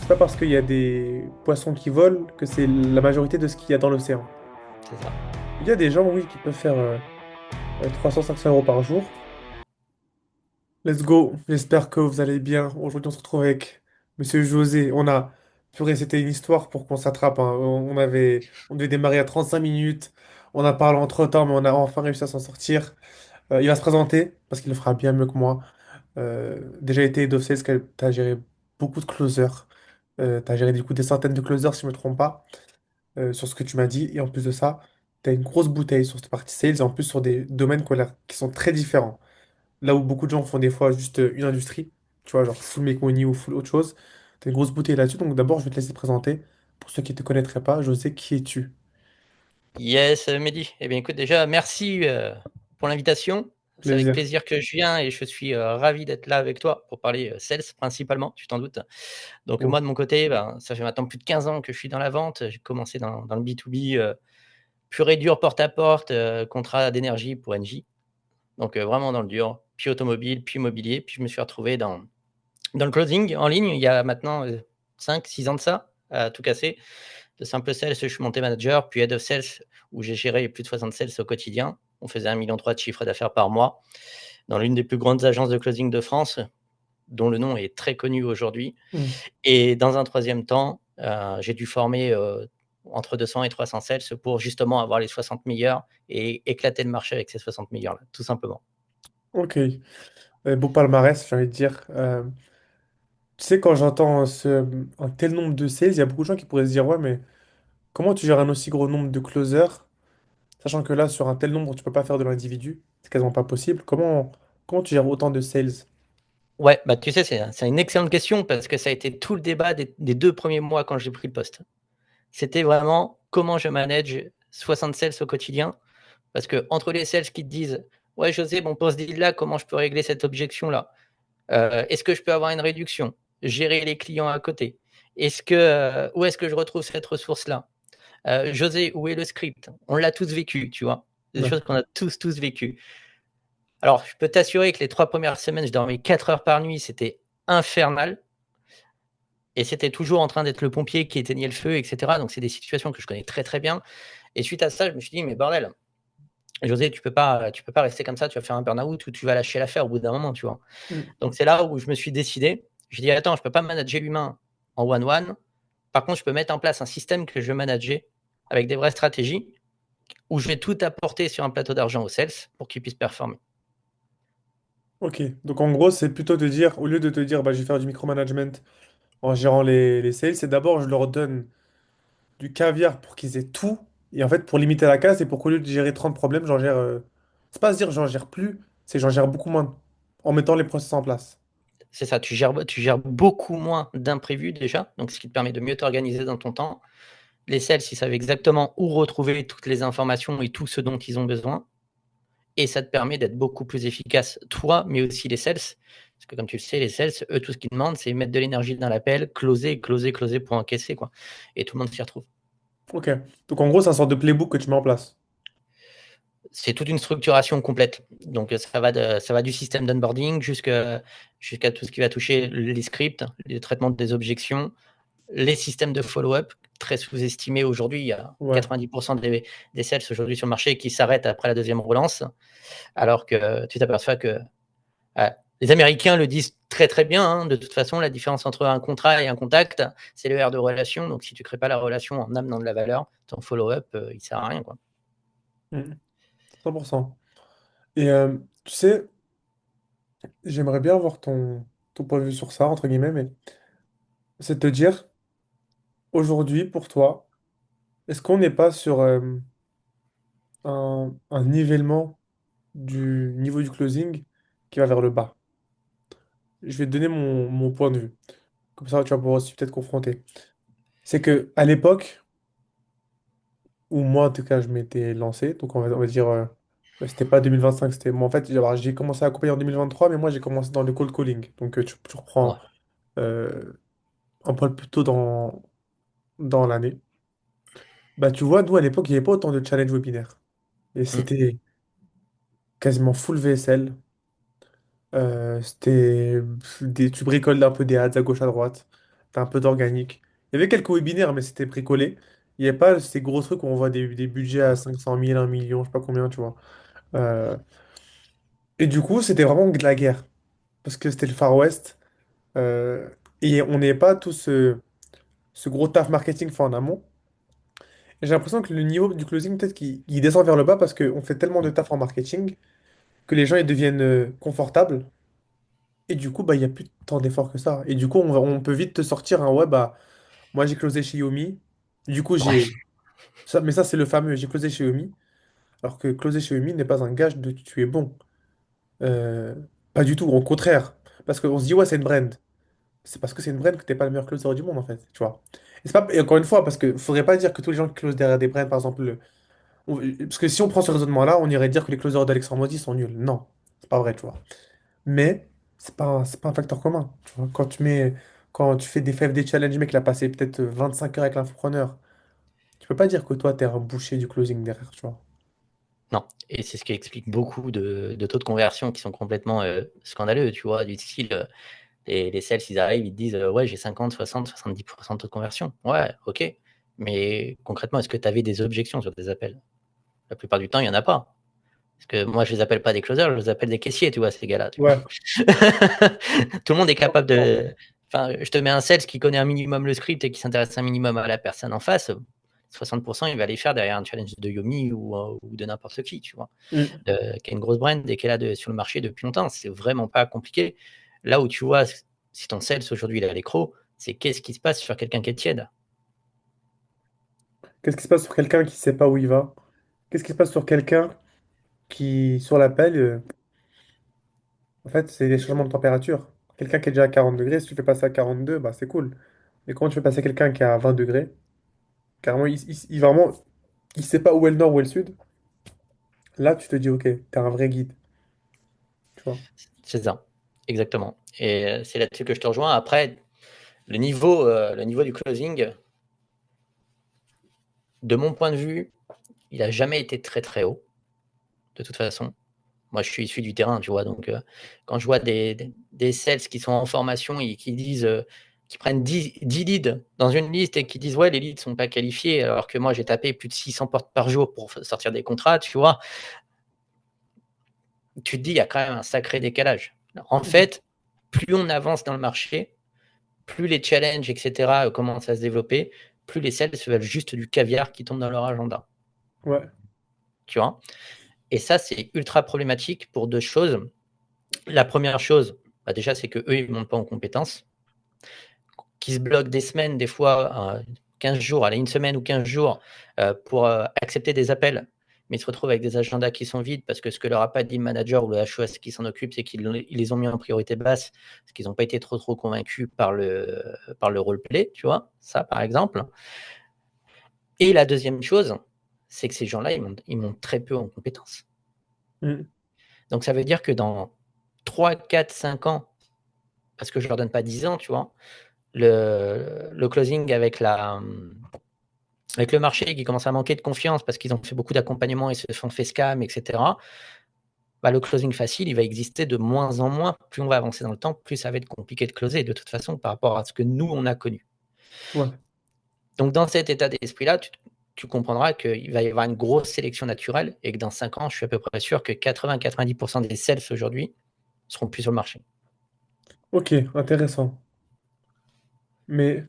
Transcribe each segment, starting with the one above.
c'est pas parce qu'il y a des poissons qui volent que c'est la majorité de ce qu'il y a dans l'océan. C'est ça. Il y a des gens, oui, qui peuvent faire 300-500 euros par jour. Let's go. J'espère que vous allez bien. Aujourd'hui, on se retrouve avec Monsieur José. Purée, c'était une histoire pour qu'on s'attrape, hein. On devait démarrer à 35 minutes. On a parlé entre-temps, mais on a enfin réussi à s'en sortir. Il va se présenter parce qu'il le fera bien mieux que moi. Déjà été head of sales, t'as géré beaucoup de closers. T'as géré du coup des centaines de closers, si je me trompe pas, sur ce que tu m'as dit. Et en plus de ça, t'as une grosse bouteille sur cette partie sales et en plus sur des domaines qui sont très différents. Là où beaucoup de gens font des fois juste une industrie, tu vois, genre full Meconi ou full autre chose, t'as une grosse bouteille là-dessus. Donc d'abord, je vais te laisser te présenter. Pour ceux qui ne te connaîtraient pas, José, qui es-tu? Yes, Mehdi. Eh bien, écoute, déjà, merci pour l'invitation. C'est avec Plaisir. plaisir que je viens et je suis ravi d'être là avec toi pour parler sales principalement, tu t'en doutes. Donc, Bon. moi, de mon côté, ben, ça fait maintenant plus de 15 ans que je suis dans la vente. J'ai commencé dans le B2B pur et dur, porte à porte, contrat d'énergie pour Engie. Donc, vraiment dans le dur, puis automobile, puis immobilier. Puis, je me suis retrouvé dans le closing en ligne il y a maintenant 5-6 ans de ça, à tout casser. De simple sales, je suis monté manager, puis head of sales, où j'ai géré plus de 60 sales au quotidien. On faisait 1,3 million de chiffre d'affaires par mois dans l'une des plus grandes agences de closing de France, dont le nom est très connu aujourd'hui. Hmm. Et dans un troisième temps, j'ai dû former entre 200 et 300 sales pour justement avoir les 60 meilleurs et éclater le marché avec ces 60 meilleurs-là, tout simplement. Ok. Beau palmarès, j'ai envie de dire. Tu sais, quand j'entends un tel nombre de sales, il y a beaucoup de gens qui pourraient se dire, ouais, mais comment tu gères un aussi gros nombre de closers, sachant que là, sur un tel nombre, tu peux pas faire de l'individu, c'est quasiment pas possible. Comment tu gères autant de sales? Ouais, bah tu sais, c'est une excellente question parce que ça a été tout le débat des 2 premiers mois quand j'ai pris le poste. C'était vraiment comment je manage 60 sales au quotidien. Parce que entre les sales qui te disent: «Ouais, José, bon, pour ce deal-là, comment je peux régler cette objection-là? Est-ce que je peux avoir une réduction? Gérer les clients à côté. Où est-ce que je retrouve cette ressource-là? José, où est le script?» On l'a tous vécu, tu vois? C'est des Ouais. choses qu'on a tous vécues. Alors, je peux t'assurer que les 3 premières semaines, je dormais 4 heures par nuit, c'était infernal et c'était toujours en train d'être le pompier qui éteignait le feu et cetera. Donc c'est des situations que je connais très, très bien et suite à ça, je me suis dit: «Mais bordel, José, tu peux pas rester comme ça, tu vas faire un burn-out ou tu vas lâcher l'affaire au bout d'un moment», tu vois? Hmm. Donc c'est là où je me suis décidé. Je dit: «Attends, je peux pas manager l'humain en one-one. Par contre, je peux mettre en place un système que je veux manager avec des vraies stratégies où je vais tout apporter sur un plateau d'argent aux sales pour qu'ils puissent performer». Ok. Donc en gros, c'est plutôt de dire, au lieu de te dire, bah, je vais faire du micromanagement en gérant les sales, c'est d'abord, je leur donne du caviar pour qu'ils aient tout. Et en fait, pour limiter la casse et pour qu'au lieu de gérer 30 problèmes, j'en gère. C'est pas se dire j'en gère plus, c'est j'en gère beaucoup moins en mettant les process en place. C'est ça, tu gères beaucoup moins d'imprévus déjà, donc ce qui te permet de mieux t'organiser dans ton temps. Les sales, ils savent exactement où retrouver toutes les informations et tout ce dont ils ont besoin. Et ça te permet d'être beaucoup plus efficace, toi, mais aussi les sales. Parce que comme tu le sais, les sales, eux, tout ce qu'ils demandent, c'est mettre de l'énergie dans l'appel, closer, closer, closer pour encaisser, quoi. Et tout le monde s'y retrouve. Ok. Donc en gros, c'est un sorte de playbook que tu mets en place. C'est toute une structuration complète. Donc ça va du système d'onboarding jusqu'à tout ce qui va toucher les scripts, les traitements des objections, les systèmes de follow-up, très sous-estimés aujourd'hui. Il y a Ouais. 90% des sales aujourd'hui sur le marché qui s'arrêtent après la deuxième relance, alors que tu t'aperçois que les Américains le disent très très bien, hein. De toute façon, la différence entre un contrat et un contact, c'est le R de relation. Donc, si tu ne crées pas la relation en amenant de la valeur, ton follow-up, il ne sert à rien, quoi. Mhm. 100%. Et tu sais, j'aimerais bien avoir ton point de vue sur ça, entre guillemets, mais c'est de te dire, aujourd'hui, pour toi, est-ce qu'on n'est pas sur un nivellement du niveau du closing qui va vers le bas? Je vais te donner mon point de vue. Comme ça, tu vas pouvoir aussi peut-être confronter. C'est que à l'époque où moi, en tout cas, je m'étais lancé, donc on va dire, ouais, c'était pas 2025, c'était moi. En fait, j'ai commencé à accompagner en 2023, mais moi, j'ai commencé dans le cold calling. Donc, tu reprends Ouais. euh, un poil plus tôt dans l'année. Bah, tu vois, nous, à l'époque, il n'y avait pas autant de challenges webinaires. Et Mm. c'était quasiment full VSL. Tu bricoles un peu des ads à gauche, à droite. t'as un peu d'organique. Il y avait quelques webinaires, mais c'était bricolé. Il n'y avait pas ces gros trucs où on voit des budgets à 500 000, 1 million, je sais pas combien, tu vois. Euh, et du coup, c'était vraiment de la guerre. Parce que c'était le Far West. euh, et on n'avait pas tout ce gros taf marketing fait en amont. Et j'ai l'impression que le niveau du closing, peut-être qu'il descend vers le bas parce qu'on fait tellement de taf en marketing que les gens ils deviennent confortables. Et du coup, bah, il n'y a plus tant d'efforts que ça. Et du coup, on peut vite te sortir un ouais, bah, moi j'ai closé chez Yomi. Du coup, Ouais. j'ai. Mais ça, c'est le fameux j'ai closé chez Yomi. Alors que closer chez Yomi n'est pas un gage de tu es bon. Euh, Pas du tout, au contraire. Parce qu'on se dit, ouais, c'est une brand. C'est parce que c'est une brand que t'es pas le meilleur closer du monde, en fait. Tu vois. Et, c'est pas... et encore une fois, parce que faudrait pas dire que tous les gens qui closent derrière des brands, par exemple. Parce que si on prend ce raisonnement-là, on irait dire que les closers d'Alexandre Moisy sont nuls. Non, c'est pas vrai, tu vois. Mais c'est pas un facteur commun. Tu vois. Quand tu fais des FFD challenge, mec, il a passé peut-être 25 heures avec l'infopreneur. Tu peux pas dire que toi, t'es un boucher du closing derrière, tu vois. Non, et c'est ce qui explique beaucoup de taux de conversion qui sont complètement, scandaleux, tu vois? Du style, les sales, ils arrivent, ils te disent: «Ouais, j'ai 50, 60, 70 de taux de conversion». Ouais, OK, mais concrètement, est-ce que tu avais des objections sur tes appels? La plupart du temps, il y en a pas. Parce que moi, je les appelle pas des closers, je les appelle des caissiers, tu vois, ces gars-là, tu vois? Ouais. Tout le monde est capable de enfin, je te mets un sales qui connaît un minimum le script et qui s'intéresse un minimum à la personne en face, 60 il va les faire derrière un challenge de Yomi ou de n'importe qui, tu vois? Mm. Qui a une grosse brand et qui est là sur le marché depuis longtemps. C'est vraiment pas compliqué. Là où tu vois, si ton sales aujourd'hui il est à l'écro, c'est qu'est-ce qui se passe sur quelqu'un qui est tiède? Qu'est-ce qui se passe sur quelqu'un qui sait pas où il va? Qu'est-ce qui se passe sur quelqu'un qui, sur l'appel, en fait, c'est des changements de température. Quelqu'un qui est déjà à 40 degrés, si tu fais passer à 42, bah c'est cool. Mais quand tu fais passer quelqu'un qui est à 20 degrés, carrément, vraiment, il sait pas où est le nord, où est le sud. Là, tu te dis, ok, t'es un vrai guide, tu vois. C'est ça, exactement. Et c'est là-dessus que je te rejoins. Après, le niveau du closing, de mon point de vue, il a jamais été très très haut, de toute façon. Moi, je suis issu du terrain, tu vois? Donc, quand je vois des sales qui sont en formation et qui disent, qui prennent 10 leads dans une liste et qui disent: «Ouais, les leads sont pas qualifiés», alors que moi, j'ai tapé plus de 600 portes par jour pour sortir des contrats, tu vois? Tu te dis: «Il y a quand même un sacré décalage». En fait, plus on avance dans le marché, plus les challenges et cetera, commencent à se développer, plus les sales veulent juste du caviar qui tombe dans leur agenda, Ouais. tu vois? Et ça, c'est ultra problématique pour 2 choses. La première chose, bah, déjà, c'est qu'eux, ils montent pas en compétences, qui se bloquent des semaines, des fois, 15 jours, allez, une semaine ou 15 jours, pour, accepter des appels, mais ils se retrouvent avec des agendas qui sont vides parce que ce que leur a pas dit le manager ou le HOS qui s'en occupe, c'est ils les ont mis en priorité basse, parce qu'ils ont pas été trop convaincus par le roleplay, tu vois? Ça, par exemple. Et la deuxième chose, c'est que ces gens-là, ils montent très peu en compétences. Mm. Donc ça veut dire que dans 3, 4, 5 ans, parce que je leur donne pas 10 ans, tu vois? Le closing avec le marché qui commence à manquer de confiance parce qu'ils ont fait beaucoup d'accompagnement, ils se sont fait scam, et cetera. Bah, le closing facile, il va exister de moins en moins. Plus on va avancer dans le temps, plus ça va être compliqué de closer de toute façon par rapport à ce que nous, on a connu. Ouais. Donc dans cet état d'esprit-là, tu comprendras qu'il va y avoir une grosse sélection naturelle et que dans 5 ans, je suis à peu près sûr que 80-90 des sales aujourd'hui seront plus sur le marché. Ok, intéressant. Mais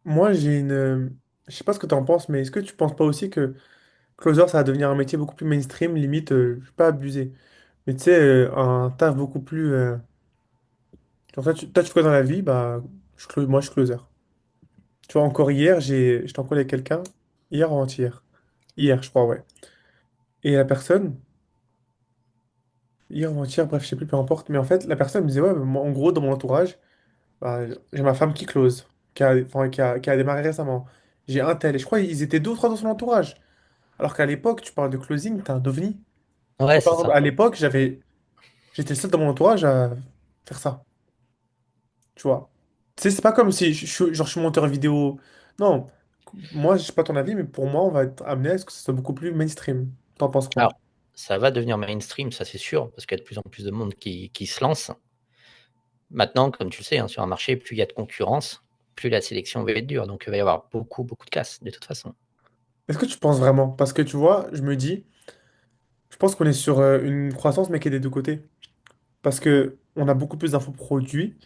moi, je sais pas ce que tu en penses, mais est-ce que tu penses pas aussi que closer, ça va devenir un métier beaucoup plus mainstream, limite, je vais pas abuser. Mais tu sais, un taf beaucoup plus. En fait, toi, tu fais quoi dans la vie? Bah, moi, je suis closer. Tu vois, encore hier, j'étais en call avec quelqu'un. Hier ou avant-hier? Hier, je crois, ouais. Et la personne, hier ou avant-hier, bref, je sais plus, peu importe. Mais en fait, la personne me disait, ouais, moi, en gros, dans mon entourage, bah, j'ai ma femme qui close, enfin, qui a démarré récemment. J'ai un tel. Et je crois qu'ils étaient deux ou trois dans son entourage. Alors qu'à l'époque, tu parles de closing, t'es un ovni. Ouais, Moi, par c'est exemple, ça. à l'époque, j'étais le seul dans mon entourage à faire ça. Tu vois. Tu sais, c'est pas comme si genre, je suis monteur vidéo. Non, moi, je sais pas ton avis, mais pour moi, on va être amené à ce que ce soit beaucoup plus mainstream. T'en penses quoi? Alors, ça va devenir mainstream, ça c'est sûr, parce qu'il y a de plus en plus de monde qui se lance. Maintenant, comme tu le sais, hein, sur un marché, plus il y a de concurrence, plus la sélection va être dure. Donc, il va y avoir beaucoup, beaucoup de classes, de toute façon. Est-ce que tu penses vraiment? Parce que tu vois, je me dis, je pense qu'on est sur une croissance, mais qui est des deux côtés. Parce que on a beaucoup plus d'infos produits,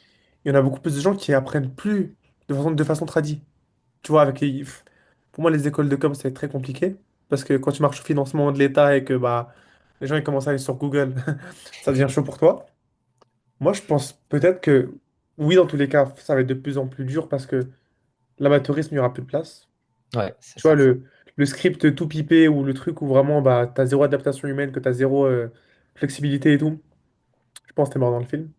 et on a beaucoup plus de gens qui apprennent plus de façon tradie. Tu vois, pour moi, les écoles de com, c'est très compliqué. Parce que quand tu marches au financement de l'État et que bah, les gens ils commencent à aller sur Google, ça devient chaud pour toi. Moi, je pense peut-être que, oui, dans tous les cas, ça va être de plus en plus dur parce que l'amateurisme, il n'y aura plus de place. Ouais, c'est Tu vois, ça. le script tout pipé ou le truc où vraiment bah, tu as zéro adaptation humaine, que tu as zéro flexibilité et tout, je pense que t'es mort dans le film.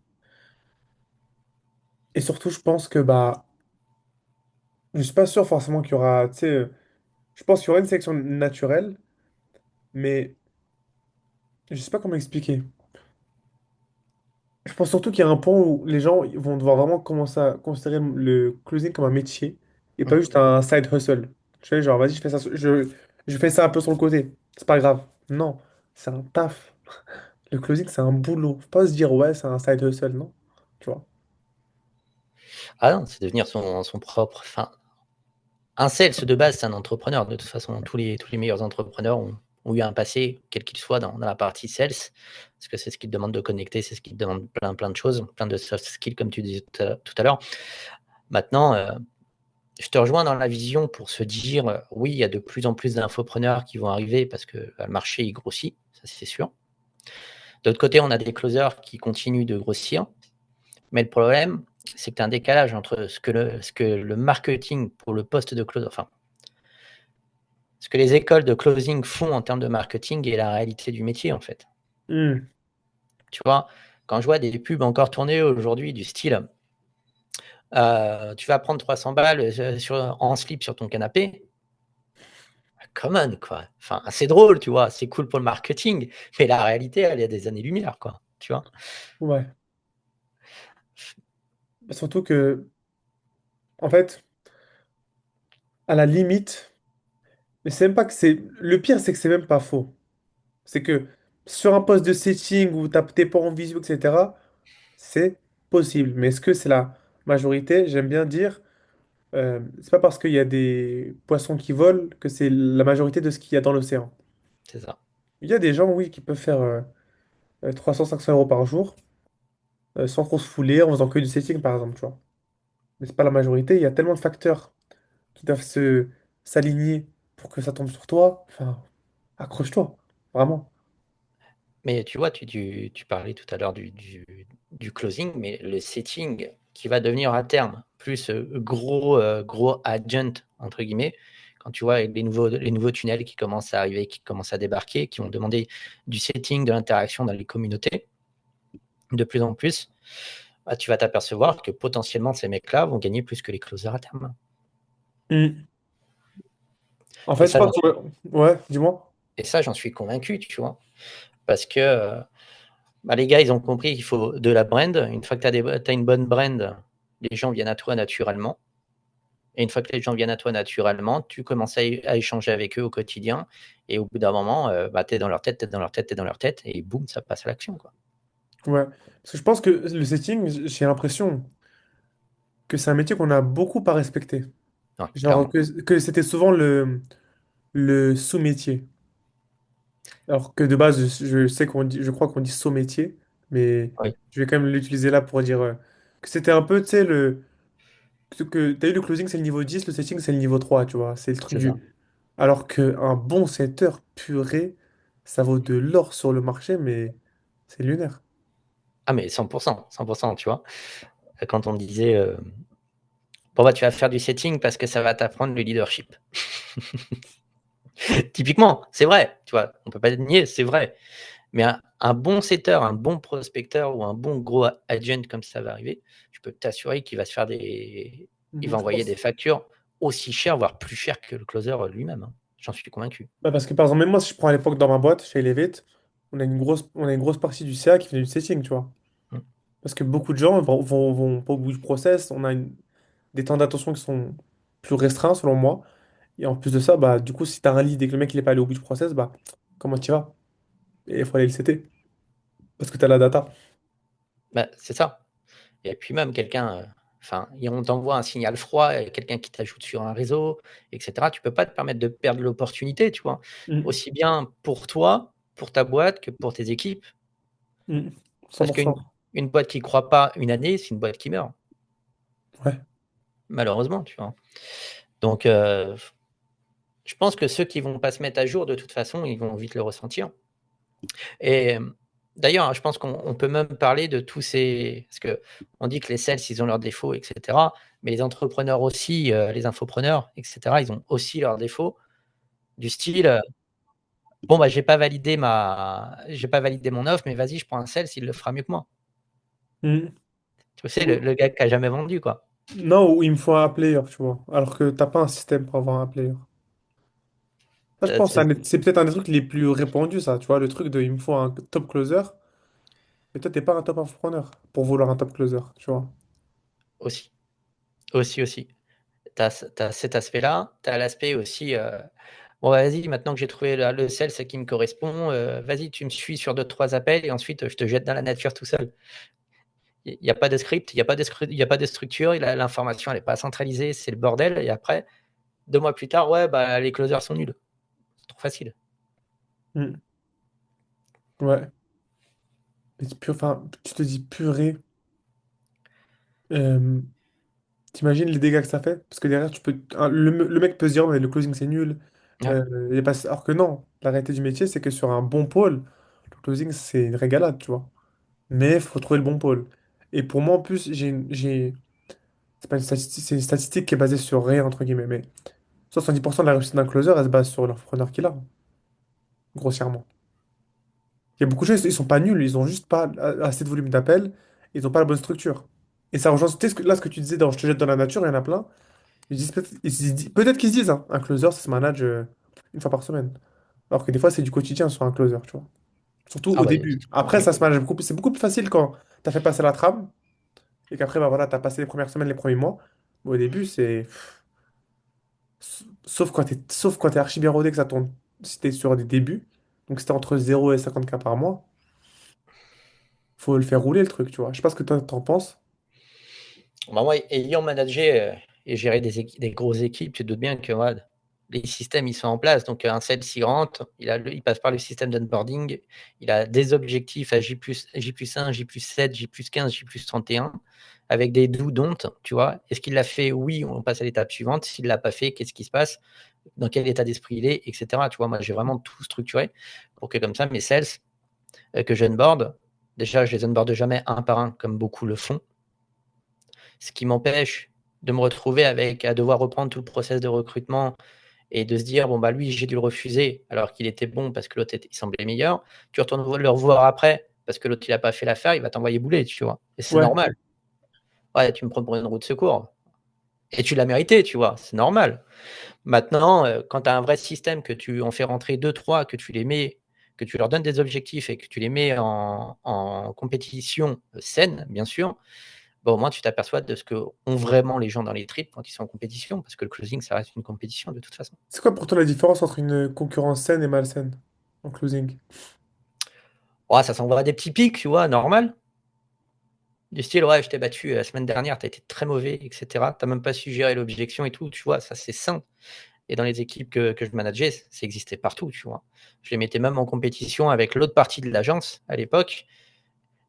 Et surtout, je pense que bah, je suis pas sûr forcément qu'il y aura, tu sais, je pense qu'il y aura une sélection naturelle, mais je sais pas comment expliquer. Je pense surtout qu'il y a un point où les gens ils vont devoir vraiment commencer à considérer le closing comme un métier et pas Mm. juste un side hustle. Tu sais, genre, vas-y, je fais ça un peu sur le côté. C'est pas grave. Non, c'est un taf. Le closing, c'est un boulot. Faut pas se dire, ouais, c'est un side hustle, non? Tu vois. Ah non, c'est devenir son propre. Enfin, un sales de base, c'est un entrepreneur. De toute façon, tous les meilleurs entrepreneurs ont eu un passé, quel qu'il soit, dans la partie sales, parce que c'est ce qui te demande de connecter, c'est ce qui te demande plein, plein de choses, plein de soft skills, comme tu disais tout à l'heure. Maintenant, je te rejoins dans la vision pour se dire, oui, il y a de plus en plus d'infopreneurs qui vont arriver parce que bah, le marché il grossit, ça c'est sûr. D'autre côté, on a des closers qui continuent de grossir, mais le problème, c'est que tu as un décalage entre ce que le marketing pour le poste de closer, enfin, ce que les écoles de closing font en termes de marketing et la réalité du métier, en fait. Hmm. Tu vois, quand je vois des pubs encore tournées aujourd'hui du style, tu vas prendre 300 balles en slip sur ton canapé, come on, quoi. Enfin, c'est drôle, tu vois, c'est cool pour le marketing, mais la réalité, elle est à des années-lumière, quoi. Tu vois. Ouais. Surtout que, en fait, à la limite, mais c'est même pas que c'est. Le pire, c'est que c'est même pas faux. C'est que sur un poste de setting où t'es pas en visio, etc., c'est possible. Mais est-ce que c'est la majorité? J'aime bien dire, c'est pas parce qu'il y a des poissons qui volent que c'est la majorité de ce qu'il y a dans l'océan. C'est ça. Il y a des gens, oui, qui peuvent faire 300-500 euros par jour sans trop se fouler en faisant que du setting, par exemple, tu vois. Mais c'est pas la majorité. Il y a tellement de facteurs qui doivent s'aligner pour que ça tombe sur toi. Enfin, accroche-toi, vraiment. Mais tu vois, tu parlais tout à l'heure du closing, mais le setting qui va devenir à terme plus gros agent, entre guillemets, quand tu vois les nouveaux tunnels qui commencent à arriver, qui commencent à débarquer, qui vont demander du setting, de l'interaction dans les communautés, de plus en plus, bah, tu vas t'apercevoir que potentiellement ces mecs-là vont gagner plus que les closers à terme. Hmm. En Et fait, je ça, pense que... Ouais, dis-moi. j'en suis convaincu, tu vois. Parce que bah, les gars, ils ont compris qu'il faut de la brand. Une fois que tu as une bonne brand, les gens viennent à toi naturellement. Et une fois que les gens viennent à toi naturellement, tu commences à échanger avec eux au quotidien. Et au bout d'un moment, bah, tu es dans leur tête, tu es dans leur tête, tu es dans leur tête. Et boum, ça passe à l'action, quoi. Ouais. Parce que je pense que le setting, j'ai l'impression que c'est un métier qu'on a beaucoup à respecter. Ouais, Genre clairement. que c'était souvent le sous-métier. Alors que de base, je sais je crois qu'on dit sous-métier, mais Oui, je vais quand même l'utiliser là pour dire que c'était un peu, tu sais, t'as eu le closing, c'est le niveau 10, le setting, c'est le niveau 3, tu vois. C'est le truc c'est ça. du. Alors qu'un bon setter puré, ça vaut de l'or sur le marché, mais c'est lunaire. Ah, mais 100%, 100%, tu vois. Quand on disait, bon, bah, tu vas faire du setting parce que ça va t'apprendre le leadership. Typiquement, c'est vrai, tu vois. On peut pas le nier, c'est vrai. Mais un bon setter, un bon prospecteur ou un bon gros agent comme ça va arriver, je peux t'assurer qu'il va se faire il va Mhm. Je envoyer des pense. factures aussi chères, voire plus chères que le closer lui-même, hein. J'en suis convaincu. Bah, parce que par exemple, même moi, si je prends à l'époque dans ma boîte, chez Elevate, on a une grosse partie du CA qui fait du setting, tu vois. Mm. Parce que beaucoup de gens vont pas au bout du process, on a des temps d'attention qui sont plus restreints, selon moi. Et en plus de ça, bah, du coup, si t'as un lead et que le mec il est pas allé au bout du process, bah, comment tu vas? Et il faut aller le CT. Parce que t'as la data. Bah, c'est ça. Et puis même quelqu'un, enfin, et on t'envoie un signal froid, quelqu'un qui t'ajoute sur un réseau, et cetera. Tu peux pas te permettre de perdre l'opportunité, tu vois? Mm, Aussi bien pour toi, pour ta boîte, que pour tes équipes. mm. Parce qu'une 100%. une boîte qui croit pas une année, c'est une boîte qui meurt, Ouais. malheureusement, tu vois? Donc je pense que ceux qui vont pas se mettre à jour, de toute façon, ils vont vite le ressentir. Et d'ailleurs, je pense qu'on peut même parler de tous ces, parce qu'on dit que les sales, ils ont leurs défauts, et cetera, mais les entrepreneurs aussi, les infopreneurs, et cetera, ils ont aussi leurs défauts, du style, «Bon, bah, j'ai pas validé mon offre, mais vas-y, je prends un sales, il le fera mieux que moi». Mm. Tu sais, le gars qui a jamais vendu, quoi. Non, où il me faut un player, tu vois. Alors que t'as pas un système pour avoir un player. Ça, je Ça pense, ça c'est peut-être un des trucs les plus répandus, ça. Tu vois, le truc de il me faut un top closer. Mais toi, t'es pas un top entrepreneur pour vouloir un top closer, tu vois. aussi, aussi. Tu as cet aspect-là, tu as l'aspect aussi, «Bon, bah, vas-y, maintenant que j'ai trouvé le sales qui me correspond, vas-y, tu me suis sur 2-3 appels et ensuite, je te jette dans la nature tout seul». Il y a pas de script, il y a pas de structure, l'information elle est pas centralisée, c'est le bordel et après, 2 mois plus tard, ouais, bah, les closers sont nuls. C'est trop facile. Mm. Ouais. Mais enfin, tu te dis purée. euh, T'imagines les dégâts que ça fait? Parce que derrière, le mec peut se dire, mais le closing c'est nul. Ouais. Il est pas... Alors que non, la réalité du métier, c'est que sur un bon pôle, le closing c'est une régalade, tu vois. Mais il faut trouver le bon pôle. Et pour moi, en plus, c'est pas une statistique, c'est une statistique qui est basée sur rien, entre guillemets. Mais 70% de la réussite d'un closer, elle se base sur l'entrepreneur qu'il a, grossièrement. Il y a beaucoup de choses, ils sont pas nuls, ils ont juste pas assez de volume d'appels, ils ont pas la bonne structure. Et ça rejoint, tu sais, là, ce que tu disais dans Je te jette dans la nature, il y en a plein. Peut-être qu'ils se disent, hein, un closer, ça se manage une fois par semaine. Alors que des fois, c'est du quotidien sur un closer, tu vois. Surtout Ah au bah, début. Après, ça se manage beaucoup, c'est beaucoup plus facile quand tu as fait passer la trame et qu'après, bah, voilà, tu as passé les premières semaines, les premiers mois. Mais au début, c'est. Sauf quand t'es archi bien rodé que ça tourne. Si t'es sur des débuts, donc c'était entre 0 et 50K par mois, faut le faire rouler le truc, tu vois. Je sais pas ce que toi t'en penses. bah, moi, ayant managé, et géré des grosses équipes, tu te doutes bien que, voilà, les systèmes, ils sont en place. Donc, un sales, il rentre, il passe par le système d'onboarding, il a des objectifs à J+1, J+7, J+15, J+31, avec des do, don't, tu vois? Est-ce qu'il l'a fait? Oui, on passe à l'étape suivante. S'il l'a pas fait, qu'est-ce qui se passe? Dans quel état d'esprit il est, et cetera, tu vois? Moi, j'ai vraiment tout structuré pour que comme ça, mes sales, que j'onboard, déjà, je les onboarde jamais un par un comme beaucoup le font. Ce qui m'empêche de me retrouver avec à devoir reprendre tout le process de recrutement et de se dire: «Bon, bah, lui, j'ai dû le refuser alors qu'il était bon parce que l'autre il semblait meilleur». Tu retournes le revoir après parce que l'autre il a pas fait l'affaire, il va t'envoyer bouler, tu vois? Et c'est Ouais. normal. Ouais, tu me prends pour une roue de secours et tu l'as mérité, tu vois? C'est normal. Maintenant, quand tu as un vrai système, que tu en fais rentrer deux trois, que tu les mets, que tu leur donnes des objectifs et que tu les mets en compétition, saine, bien sûr, bah, au moins tu t'aperçois de ce que ont vraiment les gens dans les tripes quand ils sont en compétition, parce que le closing, ça reste une compétition de toute façon. C'est quoi pour toi la différence entre une concurrence saine et malsaine en closing? Ouais, ça s'envoie des petits pics, tu vois, normal, du style: «Ouais, je t'ai battu, la semaine dernière, tu as été très mauvais et cetera. Tu as même pas su gérer l'objection et tout», tu vois? Ça, c'est sain et dans les équipes que je manageais, ça existait partout, tu vois? Je les mettais même en compétition avec l'autre partie de l'agence à l'époque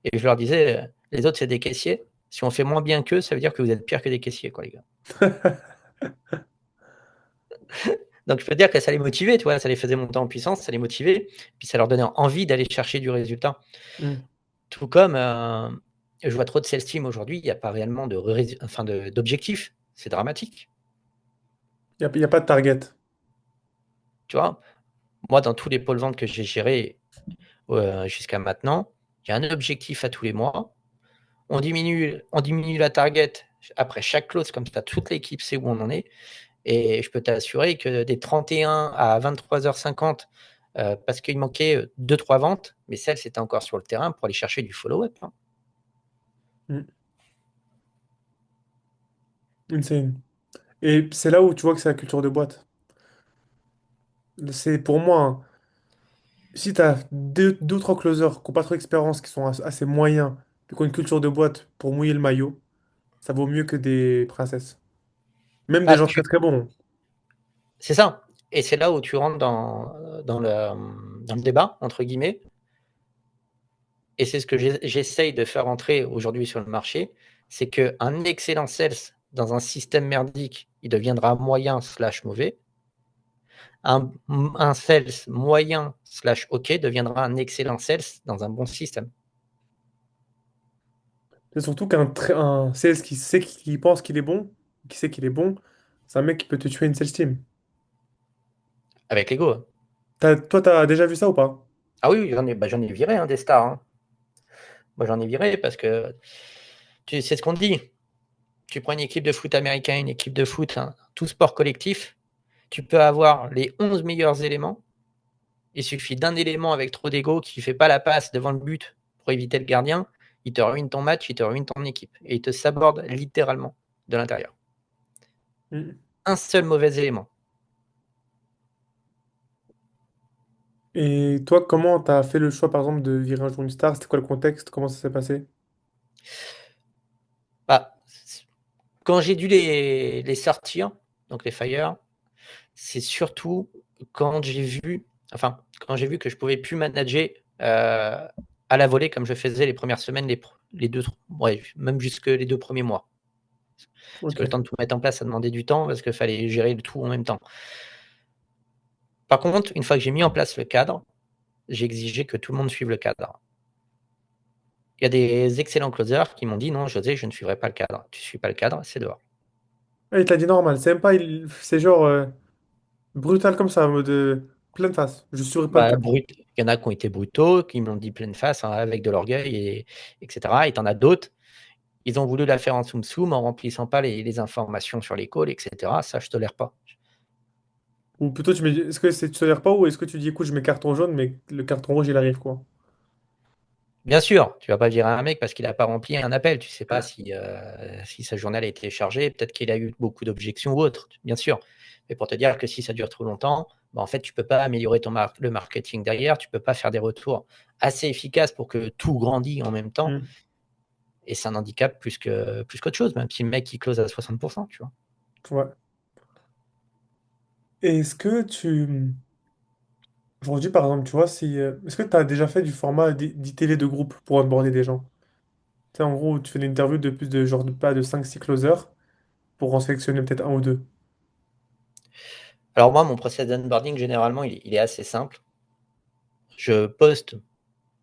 et je leur disais: «Les autres, c'est des caissiers. Si on fait moins bien qu'eux, ça veut dire que vous êtes pires que des caissiers, quoi, les gars». Donc je peux te dire que ça les motivait, tu vois? Ça les faisait monter en puissance, ça les motivait, puis ça leur donnait envie d'aller chercher du résultat. Hmm. Tout comme, je vois trop de sales team aujourd'hui, il y a pas réellement d'objectifs. C'est dramatique, Y a pas de target. tu vois? Moi, dans tous les pôles ventes que j'ai gérés, jusqu'à maintenant, il y a un objectif à tous les mois. On diminue la target après chaque close, comme ça toute l'équipe sait où on en est et je peux t'assurer que des 31 à 23h50, parce qu'il manquait, 2-3 ventes, mais celles, c'était encore sur le terrain pour aller chercher du follow-up, hein. Hmm. Insane. Et c'est là où tu vois que c'est la culture de boîte. C'est pour moi, hein, si tu as deux ou trois closers qui n'ont pas trop d'expérience, qui sont assez moyens, qui ont une culture de boîte pour mouiller le maillot, ça vaut mieux que des princesses. Même des Bah, gens très très bons. c'est ça, et c'est là où tu rentres dans le «débat» entre guillemets, et c'est ce que j'essaye de faire entrer aujourd'hui sur le marché, c'est qu'un excellent sales dans un système merdique, il deviendra moyen slash mauvais. Un sales moyen slash OK deviendra un excellent sales dans un bon système. C'est surtout un sales qui sait qui pense qu'il est bon, qui sait qu'il est bon, c'est un mec qui peut te tuer une sales team. Avec l'ego, hein. Toi, t'as déjà vu ça ou pas? Ah oui, oui, j'en ai viré, hein, des stars, hein. Moi, j'en ai viré parce que c'est ce qu'on dit. Tu prends une équipe de foot américain, une équipe de foot, hein, tout sport collectif, tu peux avoir les 11 meilleurs éléments. Il suffit d'un élément avec trop d'ego qui ne fait pas la passe devant le but pour éviter le gardien. Il te ruine ton match, il te ruine ton équipe. Et il te saborde littéralement de l'intérieur. Mm. Un seul mauvais élément. Et toi, comment t'as fait le choix, par exemple, de virer un jour une star? C'était quoi le contexte? Comment ça s'est passé? Bah, quand j'ai dû les sortir, donc les fire, c'est surtout quand j'ai vu, enfin, quand j'ai vu que je pouvais plus manager à la volée comme je faisais les premières semaines, les deux, ouais, même jusque les 2 premiers mois. Parce que le Ok. temps de tout mettre en place, ça demandait du temps parce qu'il fallait gérer le tout en même temps. Par contre, une fois que j'ai mis en place le cadre, j'ai exigé que tout le monde suive le cadre. Il y a des excellents closers qui m'ont dit non, José, je ne suivrai pas le cadre. Tu ne suis pas le cadre, c'est dehors. Ah, il t'a dit normal, c'est même pas, c'est genre brutal comme ça, en mode pleine face. Je suivrai pas le Bah, cas. il y en a qui ont été brutaux, qui me l'ont dit pleine face, hein, avec de l'orgueil, etc. Et tu en as d'autres, ils ont voulu la faire en soum-soum en remplissant pas les informations sur les calls, etc. Ça, je tolère pas. Ou plutôt, est-ce que tu tolères pas ou est-ce que tu dis, écoute, je mets carton jaune, mais le carton rouge, il arrive, quoi. Bien sûr, tu vas pas virer un mec parce qu'il n'a pas rempli un appel. Tu sais pas si sa journée a été chargée, peut-être qu'il a eu beaucoup d'objections ou autre, bien sûr. Mais pour te dire que si ça dure trop longtemps, bah, en fait, tu peux pas améliorer le marketing derrière, tu peux pas faire des retours assez efficaces pour que tout grandit en même temps. Hmm. Et c'est un handicap plus qu'autre chose, même si le mec il close à 60%, tu vois. Ouais. Et est-ce que aujourd'hui, par exemple, tu vois, si, est-ce que tu as déjà fait du format d'ITV de groupe pour onboarder des gens? Tu sais, en gros, tu fais une interview de plus de, genre, pas de 5 6 closers pour en sélectionner peut-être un ou deux. Alors moi, mon process d'onboarding, généralement, il est assez simple. Je poste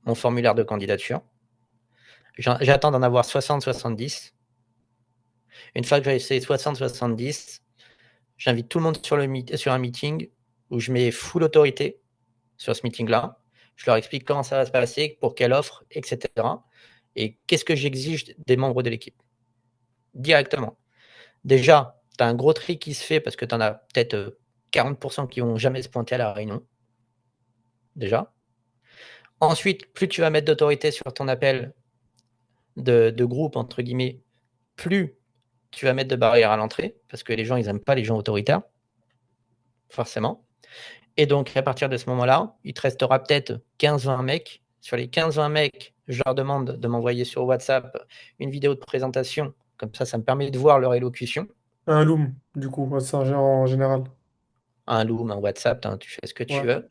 mon formulaire de candidature. J'attends d'en avoir 60-70. Une fois que j'ai ces 60-70, j'invite tout le monde sur un meeting où je mets full autorité sur ce meeting-là. Je leur explique comment ça va se passer, pour quelle offre, etc. Et qu'est-ce que j'exige des membres de l'équipe directement. Déjà, tu as un gros tri qui se fait parce que tu en as peut-être 40% qui vont jamais se pointer à la réunion. Déjà. Ensuite, plus tu vas mettre d'autorité sur ton appel de groupe, entre guillemets, plus tu vas mettre de barrières à l'entrée parce que les gens, ils n'aiment pas les gens autoritaires, forcément. Et donc, à partir de ce moment-là, il te restera peut-être 15-20 mecs. Sur les 15-20 mecs, je leur demande de m'envoyer sur WhatsApp une vidéo de présentation. Comme ça me permet de voir leur élocution. Un Loom, du coup, ouais, c'est en général. Un Loom, un WhatsApp, hein, tu fais ce que tu Ouais. veux.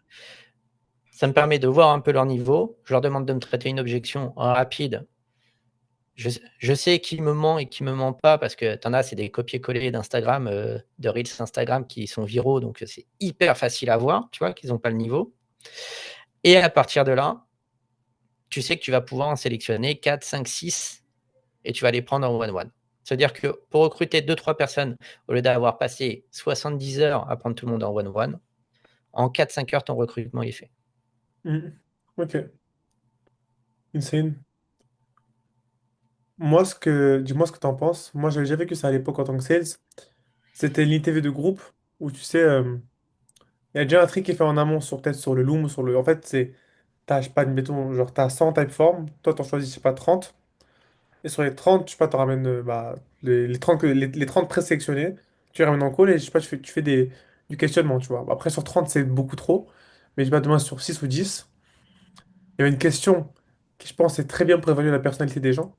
Ça me permet de voir un peu leur niveau. Je leur demande de me traiter une objection rapide. Je sais qui me ment et qui me ment pas parce que tu en as, c'est des copier-coller d'Instagram, de Reels Instagram qui sont viraux. Donc, c'est hyper facile à voir, tu vois, qu'ils n'ont pas le niveau. Et à partir de là, tu sais que tu vas pouvoir en sélectionner 4, 5, 6 et tu vas les prendre en one-one. C'est-à-dire que pour recruter 2-3 personnes, au lieu d'avoir passé 70 heures à prendre tout le monde en one-one, en 4-5 heures, ton recrutement est fait. Mhm. Ok. Insane. Moi, dis-moi ce que t'en penses. Moi, j'avais déjà vécu ça à l'époque en tant que sales. C'était l'ITV de groupe où tu sais, il y a déjà un tri qui est fait en amont sur peut-être sur le Loom ou sur le. En fait, t'as, je sais pas, admettons, genre, t'as 100 typeforms. Toi, t'en choisis, je sais pas, 30. Et sur les 30, je sais pas, t'en ramènes bah, les 30, les 30 présélectionnés. Tu les ramènes en call et je sais pas, tu fais du questionnement, tu vois. Après, sur 30 c'est beaucoup trop. Mais je sais pas, demain, sur 6 ou 10 il y avait une question qui, je pense, est très bien pour évaluer la personnalité des gens.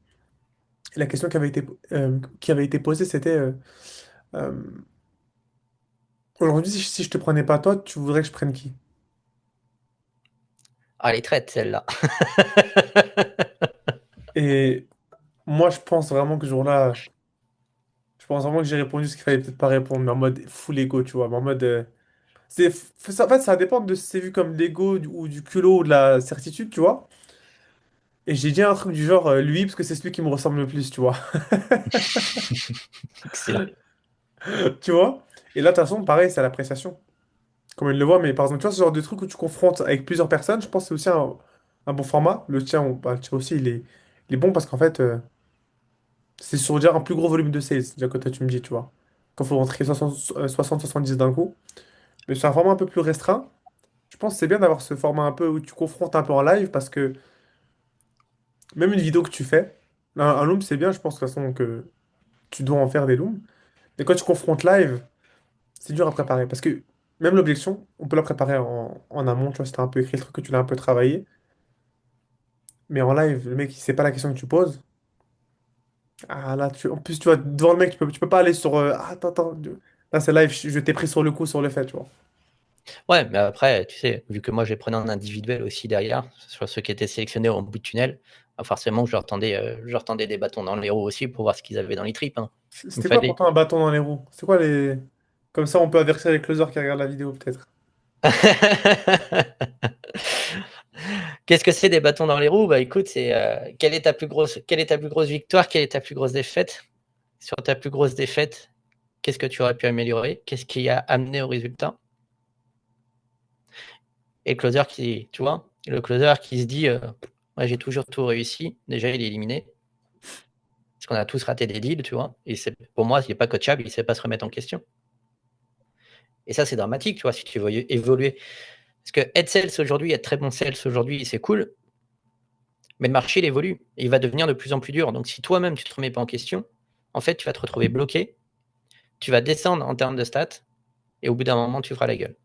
Et la question qui avait été posée, c'était euh, aujourd'hui, si je te prenais pas toi, tu voudrais que je prenne qui? Ah, elle est traite celle-là. Et moi, je pense vraiment que ce jour-là, je pense vraiment que j'ai répondu ce qu'il fallait peut-être pas répondre, mais en mode full ego, tu vois. Mais en mode. En fait, ça dépend de si c'est vu comme l'ego ou du culot ou de la certitude, tu vois. Et j'ai dit un truc du genre, lui, parce que c'est celui qui me ressemble le plus, tu vois. Excellent. Tu vois? Et là, de toute façon, pareil, c'est à l'appréciation. Comme il le voit, mais par exemple, tu vois, ce genre de truc où tu confrontes avec plusieurs personnes, je pense que c'est aussi un bon format. Le tien aussi, il est bon parce qu'en fait, c'est sur déjà un plus gros volume de sales, déjà que toi, tu me dis, tu vois. Quand il faut rentrer 60-70 d'un coup. Mais sur un format un peu plus restreint, je pense que c'est bien d'avoir ce format un peu où tu confrontes un peu en live parce que même une vidéo que tu fais, un loom, c'est bien, je pense de toute façon que tu dois en faire des looms. Mais quand tu confrontes live, c'est dur à préparer. Parce que même l'objection, on peut la préparer en amont, tu vois, si t'as un peu écrit le truc, que tu l'as un peu travaillé. Mais en live, le mec, il sait pas la question que tu poses. Ah là, en plus, tu vois, devant le mec, tu peux pas aller sur. Ah, attends, attends. Là, c'est live, je t'ai pris sur le coup, sur le fait, tu vois. Ouais, mais après, tu sais, vu que moi, j'ai prenais en individuel aussi derrière, sur ceux qui étaient sélectionnés en bout de tunnel, bah, forcément, je leur tendais des bâtons dans les roues aussi pour voir ce qu'ils avaient dans les tripes, hein. Il me C'était quoi fallait. pourtant un bâton dans les roues? C'est quoi les. Comme ça, on peut avertir les closers qui regardent la vidéo, peut-être. Qu'est-ce que c'est des bâtons dans les roues? Bah, écoute, c'est, quelle est ta plus grosse victoire? Quelle est ta plus grosse défaite? Sur ta plus grosse défaite, qu'est-ce que tu aurais pu améliorer? Qu'est-ce qui a amené au résultat? Et le closer qui, tu vois? Le closer qui se dit, «Ouais, j'ai toujours tout réussi», déjà, il est éliminé. Parce qu'on a tous raté des deals, tu vois? Et c'est pour moi, il est pas coachable, il sait pas se remettre en question. Et ça, c'est dramatique, tu vois, si tu veux évoluer. Parce que être sales aujourd'hui, être très bon sales aujourd'hui, c'est cool, mais le marché, il évolue et il va devenir de plus en plus dur. Donc si toi-même, tu te remets pas en question, en fait, tu vas te retrouver bloqué, tu vas descendre en termes de stats et au bout d'un moment, tu feras la gueule.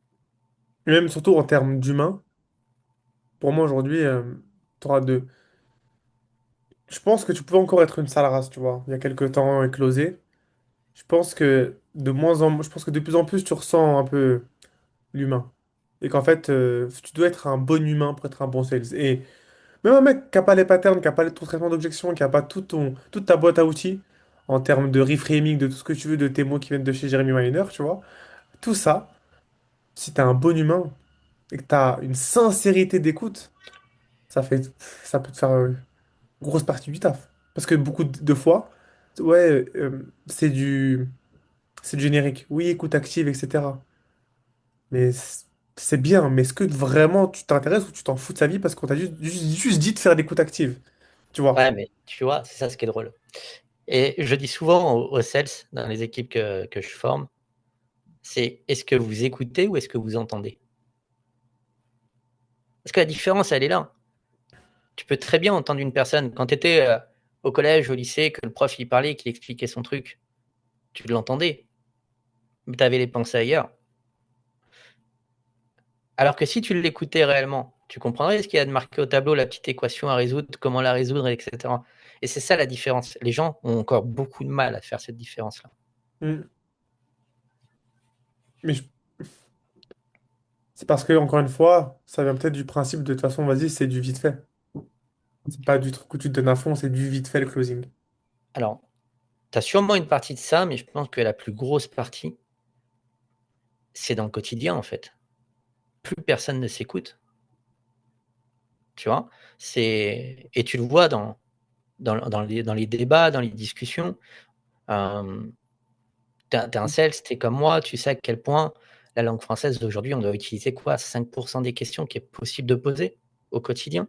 Et même surtout en termes d'humain, pour moi aujourd'hui, t'auras deux. Je pense que tu pouvais encore être une sale race, tu vois, il y a quelques temps éclosé. Je pense que de plus en plus tu ressens un peu l'humain. Et qu'en fait, tu dois être un bon humain pour être un bon sales. Et même un mec qui n'a pas les patterns, qui n'a pas ton traitement d'objection, qui n'a pas toute ta boîte à outils, en termes de reframing, de tout ce que tu veux, de tes mots qui viennent de chez Jeremy Miner, tu vois, tout ça, si tu es un bon humain et que tu as une sincérité d'écoute, ça fait, ça peut te faire grosse partie du taf. Parce que beaucoup de fois, ouais, c'est du générique. Oui, écoute active, etc. Mais c'est bien, mais est-ce que vraiment tu t'intéresses ou tu t'en fous de sa vie parce qu'on t'a juste dit de faire l'écoute active, tu vois? Ouais, mais tu vois, c'est ça ce qui est drôle. Et je dis souvent aux sales dans les équipes que je forme, c'est: «Est-ce que vous écoutez ou est-ce que vous entendez?» Parce que la différence, elle est là. Tu peux très bien entendre une personne quand tu étais, au collège, au lycée, que le prof il parlait, qu'il expliquait son truc, tu l'entendais, mais tu avais les pensées ailleurs. Alors que si tu l'écoutais réellement, tu comprendrais ce qu'il y a de marqué au tableau, la petite équation à résoudre, comment la résoudre et cetera. Et c'est ça la différence. Les gens ont encore beaucoup de mal à faire cette différence-là. Mm. Mais c'est parce que, encore une fois, ça vient peut-être du principe de toute façon, vas-y, c'est du vite fait. C'est pas du truc où tu te donnes à fond, c'est du vite fait le closing. Alors, tu as sûrement une partie de ça, mais je pense que la plus grosse partie, c'est dans le quotidien, en fait. Plus personne ne s'écoute, tu vois? C'est et tu le vois dans les débats, dans les discussions. Hem, tu es un sales, tu es comme moi, tu sais à quel point la langue française d'aujourd'hui, on doit utiliser quoi? 5 des questions qui est possible de poser au quotidien.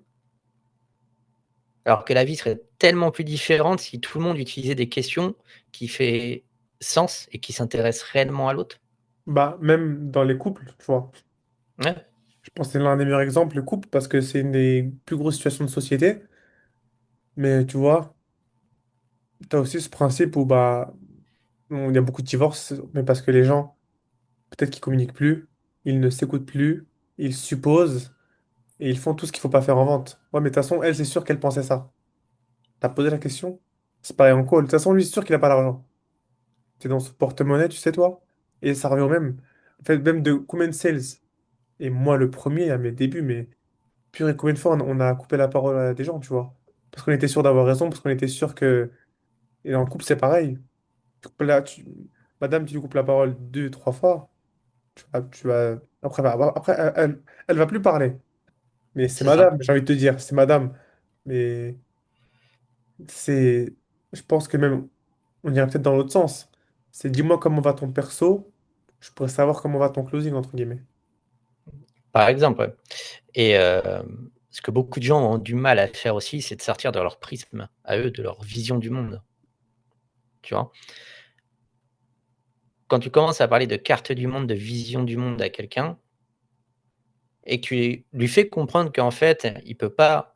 Alors que la vie serait tellement plus différente si tout le monde utilisait des questions qui fait sens et qui s'intéressent réellement à l'autre. Bah, même dans les couples, tu vois. Ouais, Je pense que c'est l'un des meilleurs exemples, le couple, parce que c'est une des plus grosses situations de société. Mais tu vois, t'as aussi ce principe où, bah, bon, il y a beaucoup de divorces, mais parce que les gens, peut-être qu'ils communiquent plus, ils ne s'écoutent plus, ils supposent. et ils font tout ce qu'il faut pas faire en vente. Ouais, mais de toute façon, elle, c'est sûr qu'elle pensait ça. T'as posé la question? C'est pareil en call. De toute façon, lui, c'est sûr qu'il a pas l'argent. C'est dans son porte-monnaie, tu sais, toi. Et ça revient au même. En fait, même de combien de sales. Et moi, le premier, à mes débuts, mais purée, combien de fois on a coupé la parole à des gens, tu vois. Parce qu'on était sûr d'avoir raison, parce qu'on était sûr que. Et en couple, c'est pareil. Là, madame, tu lui coupes la parole deux, trois fois. Après, après elle va plus parler. Mais c'est C'est ça. madame, j'ai envie de te dire, c'est madame. Mais c'est. Je pense que même. On irait peut-être dans l'autre sens. C'est dis-moi comment va ton perso, je pourrais savoir comment va ton closing, entre guillemets. Par exemple, ouais. Et ce que beaucoup de gens ont du mal à faire aussi, c'est de sortir de leur prisme à eux, de leur vision du monde, tu vois? Quand tu commences à parler de carte du monde, de vision du monde à quelqu'un et que tu lui fais comprendre qu'en fait, il peut pas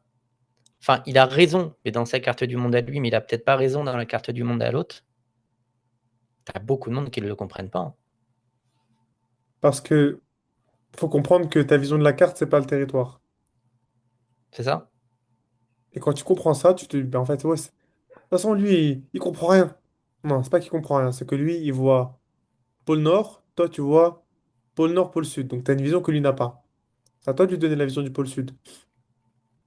enfin, il a raison, mais dans sa carte du monde à lui, mais il a peut-être pas raison dans la carte du monde à l'autre, tu as beaucoup de monde qui ne le comprennent pas, hein. Parce que faut comprendre que ta vision de la carte, c'est pas le territoire. C'est ça? Et quand tu comprends ça, tu te dis, ben en fait, ouais, de toute façon, lui, il comprend rien. Non, c'est pas qu'il comprend rien, c'est que lui, il voit pôle Nord, toi, tu vois pôle Nord, pôle Sud. Donc, tu as une vision que lui n'a pas. C'est à toi de lui donner la vision du pôle Sud.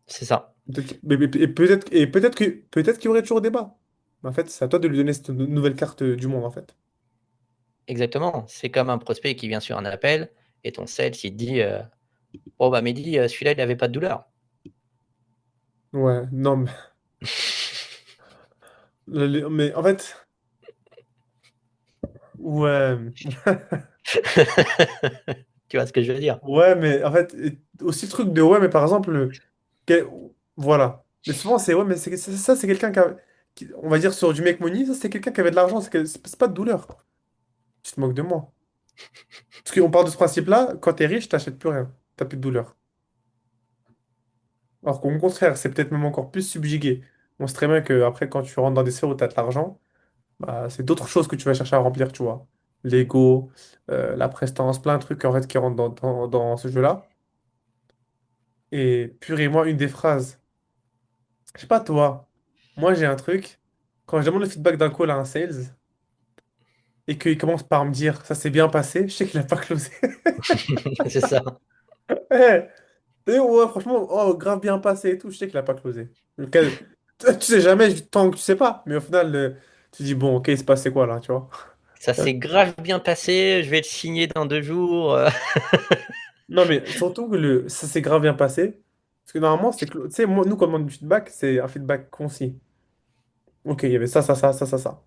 C'est ça, Et peut-être qu'il y aurait toujours débat. Mais en fait, c'est à toi de lui donner cette nouvelle carte du monde, en fait. exactement. C'est comme un prospect qui vient sur un appel et ton sales, il te dit, «Oh bah Mehdi, celui-là, il avait pas de douleur». Ouais, non, mais, mais en fait, ouais. Tu vois ce que je veux dire? Ouais, mais en fait, aussi le truc de ouais, mais par exemple, quel- voilà. Mais souvent, c'est ouais, mais ça, c'est quelqu'un on va dire sur du make money, ça, c'est quelqu'un qui avait de l'argent, c'est pas de douleur. Tu te moques de moi. Parce qu'on part de ce principe-là, quand t'es riche, t'achètes plus rien. T'as plus de douleur. Alors qu'au contraire, c'est peut-être même encore plus subjugué. On sait très bien que après, quand tu rentres dans des sphères où t'as de l'argent, bah, c'est d'autres choses que tu vas chercher à remplir, tu vois. L'ego, la prestance, plein de trucs en fait qui rentrent dans ce jeu-là. Et purée, moi, une des phrases. Je sais pas toi, moi j'ai un truc, quand je demande le feedback d'un call à un sales et qu'il commence par me dire ça s'est bien passé, je sais qu'il a pas closé. C'est ça. Eh, ouais, franchement, oh, grave bien passé et tout, je sais qu'il a pas closé. Tu sais jamais tant que tu sais pas, mais au final, tu dis bon, ok, il se passait quoi là, tu vois. Ça s'est grave bien passé, je vais le signer dans 2 jours, Non, mais surtout que ça s'est grave bien passé, parce que normalement, tu sais, nous, quand on demande du feedback, c'est un feedback concis. Ok, il y avait ça, ça, ça, ça, ça, ça.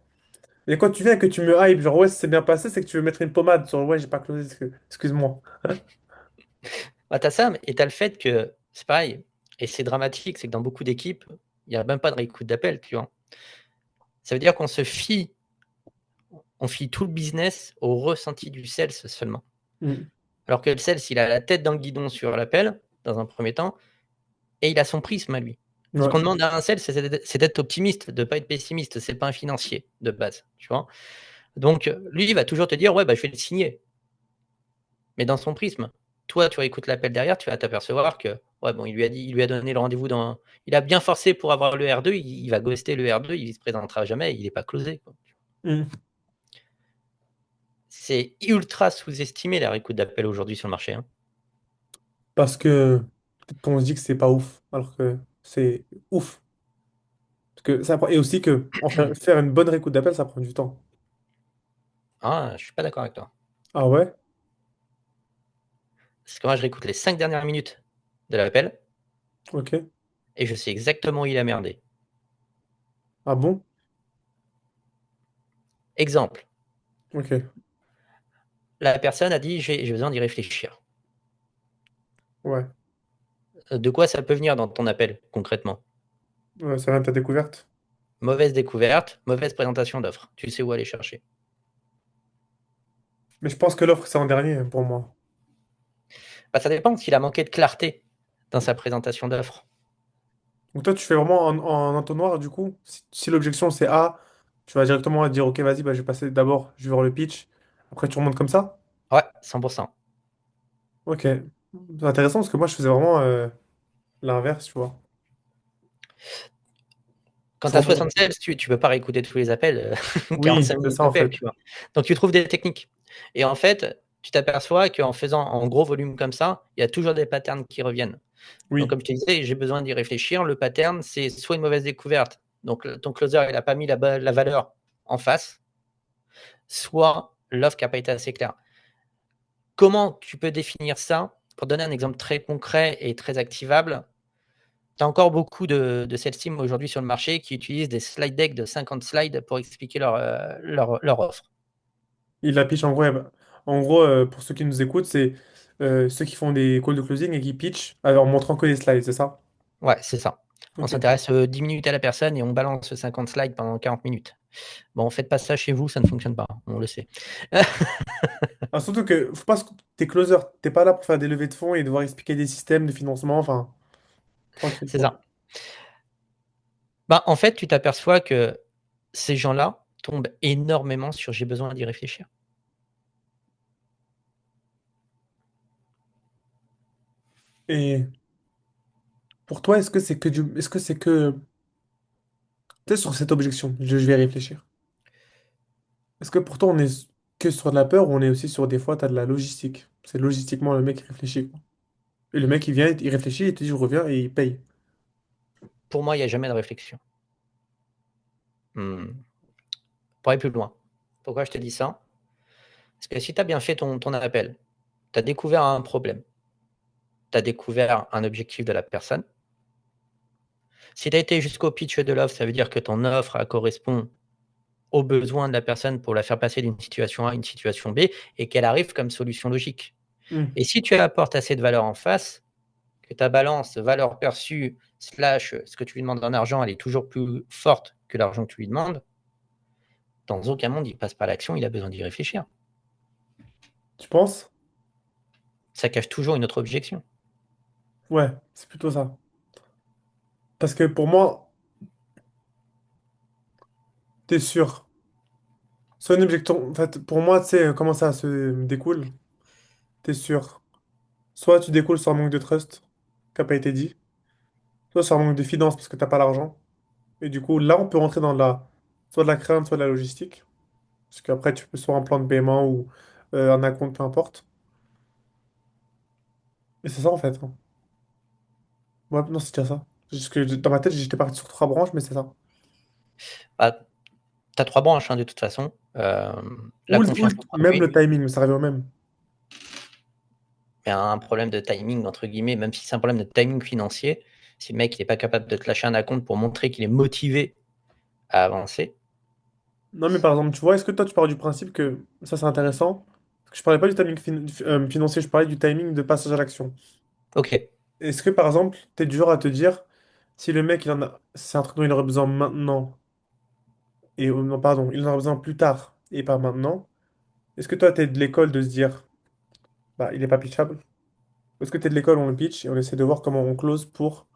Mais quand tu viens et que tu me hype, genre ouais, c'est bien passé, c'est que tu veux mettre une pommade sur ouais, j'ai pas closé, excuse-moi. Bah, tu as ça et tu as le fait que c'est pareil et c'est dramatique, c'est que dans beaucoup d'équipes, il y a même pas de réécoute d'appel, tu vois? Ça veut dire qu'on se fie on fie tout le business au ressenti du sales seulement. Mm. Alors que le sales, il a la tête dans le guidon sur l'appel, dans un premier temps et il a son prisme à lui. Ce Ouais. qu'on demande à un sales, c'est d'être optimiste, de pas être pessimiste, c'est pas un financier de base, tu vois? Donc, lui, il va toujours te dire: «Ouais, bah, je vais le signer». Mais dans son prisme. Toi, tu réécoutes l'appel derrière, tu vas t'apercevoir que, ouais, bon, il lui a donné le rendez-vous dans il a bien forcé pour avoir le R2, il va ghoster le R2, il se présentera jamais, il est pas closé, quoi. Mm. C'est ultra sous-estimé la réécoute d'appel aujourd'hui sur le marché, hein. Parce que peut-être qu'on se dit que c'est pas ouf, alors que c'est ouf. Parce que et aussi que faire une bonne réécoute d'appel, ça prend du temps. Ah, je suis pas d'accord avec toi. Ah ouais? Parce que moi, je réécoute les 5 dernières minutes de l'appel Ok. et je sais exactement où il a merdé. Ah bon? Exemple, Ok. la personne a dit: «J'ai besoin d'y réfléchir». Ouais. De quoi ça peut venir dans ton appel, concrètement? Ouais, ça vient de ta découverte. Mauvaise découverte, mauvaise présentation d'offre. Tu sais où aller chercher. Mais je pense que l'offre, c'est en dernier pour moi. Bah, ça dépend s'il a manqué de clarté dans sa présentation d'offre. Donc toi, tu fais vraiment en entonnoir, du coup. Si l'objection c'est A, tu vas directement dire ok, vas-y, bah, je vais passer d'abord, je vais voir le pitch. Après, tu remontes comme ça. Ouais, 100. Ok. C'est intéressant parce que moi, je faisais vraiment. l'inverse, tu vois. Quand Ils tu as font pas. 60 sales, tu peux pas réécouter tous les appels, Oui, 45 c'est minutes ça en d'appel, fait. tu vois? Donc tu trouves des techniques et en fait, tu t'aperçois qu'en faisant en gros volume comme ça, il y a toujours des patterns qui reviennent. Donc Oui. comme je te disais, j'ai besoin d'y réfléchir. Le pattern, c'est soit une mauvaise découverte, donc ton closer, il a pas mis la valeur en face, soit l'offre qui a pas été assez claire. Comment tu peux définir ça? Pour donner un exemple très concret et très activable, tu as encore beaucoup de sales teams aujourd'hui sur le marché qui utilisent des slide decks de 50 slides pour expliquer leur offre. Ils la pitchent en gros. En gros, pour ceux qui nous écoutent, c'est ceux qui font des calls de closing et qui pitchent en montrant que les slides, c'est ça? Ouais, c'est ça. On Ok. s'intéresse 10 minutes à la personne et on balance 50 slides pendant 40 minutes. Bon, faites pas ça chez vous, ça ne fonctionne pas, on le sait. Ah, surtout que faut pas t'es closer, t'es pas là pour faire des levées de fonds et devoir expliquer des systèmes de financement, enfin, tranquille C'est quoi. ça. Bah, en fait, tu t'aperçois que ces gens-là tombent énormément sur j'ai besoin d'y réfléchir. Et pour toi, est-ce que c'est que, tu sais, sur cette objection, je vais réfléchir. Est-ce que pourtant on est que sur de la peur ou on est aussi sur des fois, t'as de la logistique? C'est logistiquement le mec qui réfléchit, quoi. Et le mec, il vient, il réfléchit, il te dit, je reviens et il paye. Pour moi, il y a jamais de réflexion. Mmh. Pour aller plus loin. Pourquoi je te dis ça? Parce que si tu as bien fait ton appel, tu as découvert un problème, tu as découvert un objectif de la personne. Si tu as été jusqu'au pitch de l'offre, ça veut dire que ton offre, elle correspond aux besoins de la personne pour la faire passer d'une situation A à une situation B et qu'elle arrive comme solution logique. Hmm. Et si tu apportes assez de valeur en face, que ta balance valeur perçue slash ce que tu lui demandes en argent, elle est toujours plus forte que l'argent que tu lui demandes, dans aucun monde il passe pas à l'action, il a besoin d'y réfléchir. Tu penses? Ça cache toujours une autre objection. Ouais, c'est plutôt ça. Parce que pour moi, t'es sûr. Soit une objection, en fait, pour moi, tu sais comment ça se découle? T'es sûr. Soit tu découles sur un manque de trust, qui n'a pas été dit, soit sur un manque de finance parce que t'as pas l'argent. Et du coup, là, on peut rentrer dans soit de la crainte, soit de la logistique. Parce qu'après, tu peux soit un plan de paiement ou un acompte, peu importe. Et c'est ça, en fait, hein. Ouais, non, c'est déjà ça. Juste que dans ma tête, j'étais parti sur trois branches, mais c'est ça. Bah, tu as 3 branches, hein, de toute façon. La confiance en Même produit, le timing, ça revient au même. il y a un problème de timing, entre guillemets, même si c'est un problème de timing financier. Si le mec il est pas capable de te lâcher un acompte pour montrer qu'il est motivé à avancer. Non, mais par exemple, tu vois, est-ce que toi, tu pars du principe que ça, c'est intéressant? Parce que je parlais pas du timing financier, je parlais du timing de passage à l'action. Ok, Est-ce que, par exemple, tu es du genre à te dire, si le mec, c'est un truc dont il aurait besoin maintenant, non, pardon, il en aura besoin plus tard et pas maintenant, est-ce que toi, tu es de l'école de se dire, bah, il est pas pitchable? Est-ce que tu es de l'école où on le pitch et on essaie de voir comment on close pour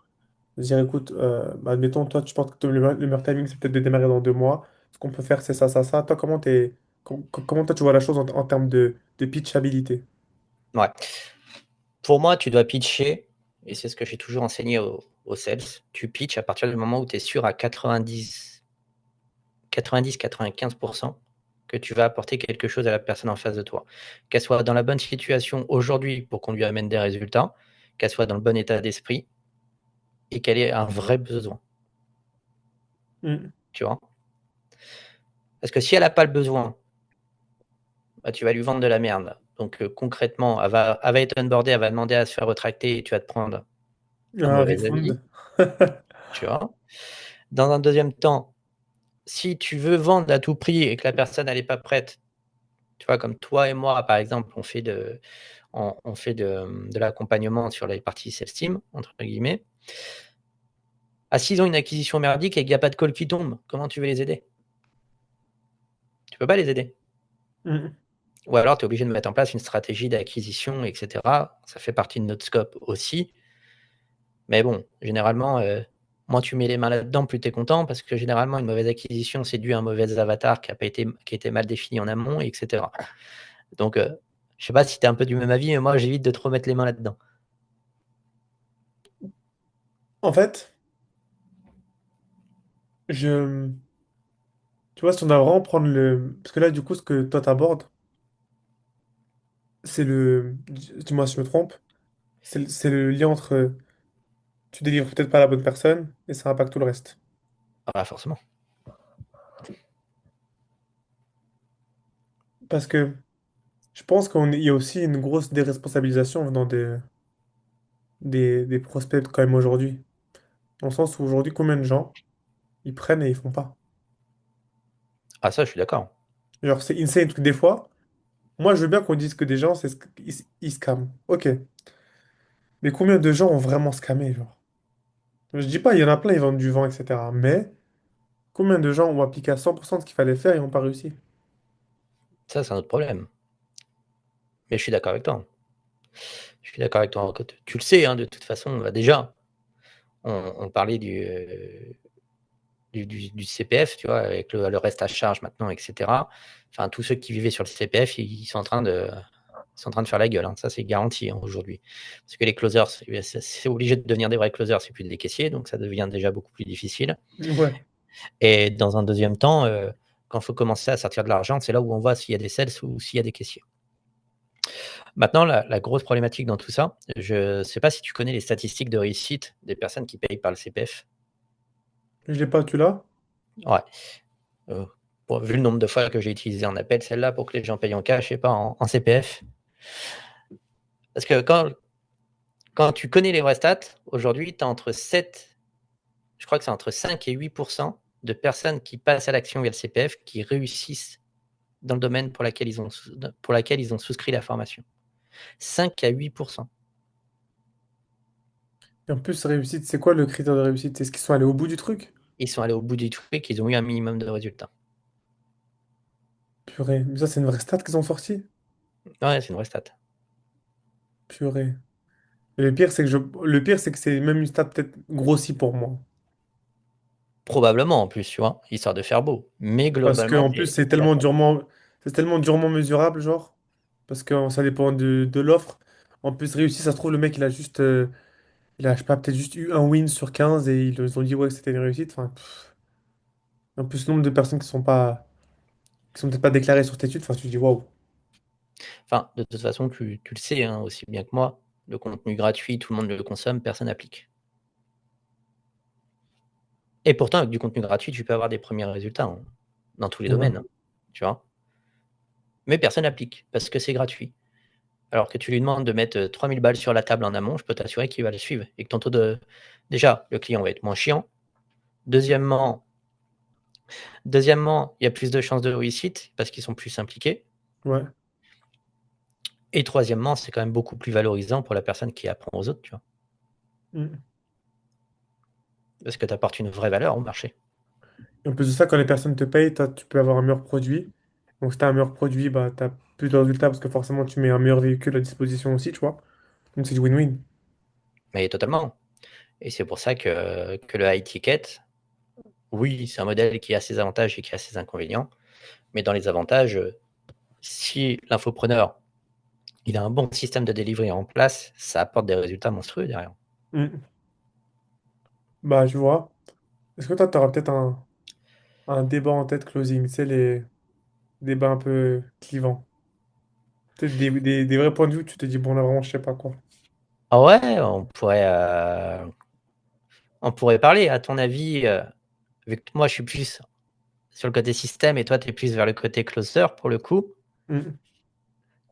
se dire, écoute, bah, admettons, toi, tu penses que le meilleur timing, c'est peut-être de démarrer dans 2 mois. Ce qu'on peut faire, c'est ça, ça, ça. Toi, comment toi, tu vois la chose en termes de pitchabilité? ouais. Pour moi, tu dois pitcher et c'est ce que j'ai toujours enseigné aux sales. Tu pitches à partir du moment où tu es sûr à 90-95 que tu vas apporter quelque chose à la personne en face de toi. Qu'elle soit dans la bonne situation aujourd'hui pour qu'on lui amène des résultats, qu'elle soit dans le bon état d'esprit et qu'elle ait un vrai besoin, Hmm. tu vois? Parce que si elle a pas le besoin, bah, tu vas lui vendre de la merde. Donc concrètement, elle va être onboardée, elle va demander à se faire retracter et tu vas te prendre un Un mauvais avis, refund. tu vois? Dans un deuxième temps, si tu veux vendre à tout prix et que la personne elle est pas prête, tu vois? Comme toi et moi, par exemple, on fait de l'accompagnement sur les parties «self-esteem» entre guillemets. Ah, s'ils ont une acquisition merdique et qu'il y a pas de call qui tombe, comment tu veux les aider? Tu peux pas les aider. Hmm. Ou alors tu es obligé de mettre en place une stratégie d'acquisition et cetera. Ça fait partie de notre scope aussi. Mais bon, généralement, moins tu mets les mains là-dedans, plus tu es content parce que généralement une mauvaise acquisition, c'est dû à un mauvais avatar qui a été mal défini en amont et cetera. Donc, je sais pas si tu es un peu du même avis, mais moi j'évite de trop mettre les mains là-dedans. En fait, je... Tu vois, si on doit vraiment prendre le... Parce que là, du coup, ce que toi t'abordes, c'est le... Dis-moi si je me trompe. C'est le lien entre tu délivres peut-être pas à la bonne personne et ça impacte tout le reste. Pas forcément. Parce que je pense qu'il y a aussi une grosse déresponsabilisation venant des prospects quand même aujourd'hui. Dans le sens où aujourd'hui, combien de gens ils prennent et ils font pas. Ah ça, je suis d'accord. Genre, c'est insane, parce que des fois, moi je veux bien qu'on dise que des gens, ils scamment. Ok. Mais combien de gens ont vraiment scammé, genre? Je dis pas, il y en a plein, ils vendent du vent, etc. Mais combien de gens ont appliqué à 100% ce qu'il fallait faire et n'ont pas réussi? Ça, c'est un autre problème. Mais je suis d'accord avec toi. Je suis d'accord avec toi. Tu le sais, hein, de toute façon, bah, déjà, on parlait du CPF, tu vois? Avec le reste à charge maintenant et cetera. Enfin, tous ceux qui vivaient sur le CPF, ils sont en train de faire la gueule, hein. Ça, c'est garanti, hein, aujourd'hui. Parce que les closers, c'est obligé de devenir des vrais closers, c'est plus des caissiers, donc ça devient déjà beaucoup plus difficile Ouais. et dans un deuxième temps, quand il faut commencer à sortir de l'argent, c'est là où on voit s'il y a des sales ou s'il y a des caissiers. Maintenant, la grosse problématique dans tout ça, je sais pas si tu connais les statistiques de réussite des personnes qui payent par le CPF? Je l'ai pas, tu l'as? Ouais, heu, bon, vu le nombre de fois que j'ai utilisé en appel celle-là pour que les gens payent en cash et pas en CPF. Parce que quand tu connais les vraies stats, aujourd'hui, tu as entre 7, je crois que c'est entre 5 et 8 de personnes qui passent à l'action via le CPF qui réussissent dans le domaine pour laquelle ils ont souscrit la formation. 5 à 8. Et en plus, réussite, c'est quoi le critère de réussite? Est-ce qu'ils sont allés au bout du truc? Ils sont allés au bout du truc, ils ont eu un minimum de résultats. Purée. Mais ça, c'est une vraie stat qu'ils ont sorti? Ouais, c'est une vraie stat. Purée. Et le pire, c'est que c'est même une stat peut-être grossie pour moi. Probablement en plus, tu vois? Histoire de faire beau. Mais Parce que globalement, en plus, c'est la stat. c'est tellement durement mesurable, genre. Parce que ça dépend de l'offre. En plus, réussi, ça se trouve, le mec, il a, je sais pas, peut-être juste eu un win sur 15 et ils ont dit, ouais, que c'était une réussite. Enfin, en plus, le nombre de personnes qui sont peut-être pas déclarées sur cette étude, enfin, tu te dis, waouh. Enfin, de toute façon, tu le sais, hein, aussi bien que moi, le contenu gratuit, tout le monde le consomme, personne n'applique. Et pourtant, avec du contenu gratuit, tu peux avoir des premiers résultats, hein, dans tous les Ouais. domaines, hein, tu vois? Mais personne n'applique parce que c'est gratuit. Alors que tu lui demandes de mettre, 3 000 balles sur la table en amont, je peux t'assurer qu'il va le suivre et que ton taux de déjà, le client va être moins chiant. Deuxièmement deuxièmement, il y a plus de chances de réussite parce qu'ils sont plus impliqués Ouais. et troisièmement, c'est quand même beaucoup plus valorisant pour la personne qui apprend aux autres, tu vois? Mm. Parce que tu apportes une vraie valeur au marché. Et en plus de ça, quand les personnes te payent, tu peux avoir un meilleur produit. Donc, si tu as un meilleur produit, bah, tu as plus de résultats parce que forcément, tu mets un meilleur véhicule à disposition aussi, tu vois. Donc, c'est du win-win. Mais totalement et c'est pour ça que le high ticket, oui, c'est un modèle qui a ses avantages et qui a ses inconvénients, mais dans les avantages, si l'infopreneur, il a un bon système de delivery en place, ça apporte des résultats monstrueux derrière. Mm. Bah, je vois. Est-ce que toi, tu auras peut-être un débat en tête closing, tu sais, les débats un peu clivants. Peut-être des vrais points de vue, tu te dis, bon, là, vraiment, je sais pas quoi. Ah ouais, on pourrait parler. À ton avis, vu que moi je suis plus sur le côté système et toi tu es plus vers le côté closer pour le coup. Mm.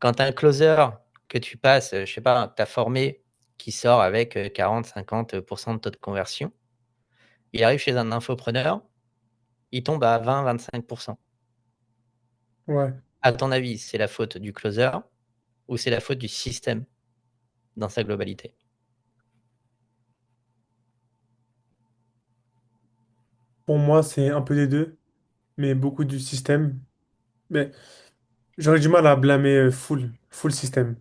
Quand tu as un closer que tu passes, je sais pas, que tu as formé, qui sort avec, 40-50 de taux de conversion, il arrive chez un infopreneur, il tombe à 20-25. Ouais. À ton avis, c'est la faute du closer ou c'est la faute du système dans sa globalité? Pour moi, c'est un peu des deux, mais beaucoup du système. Mais j'aurais du mal à blâmer full système.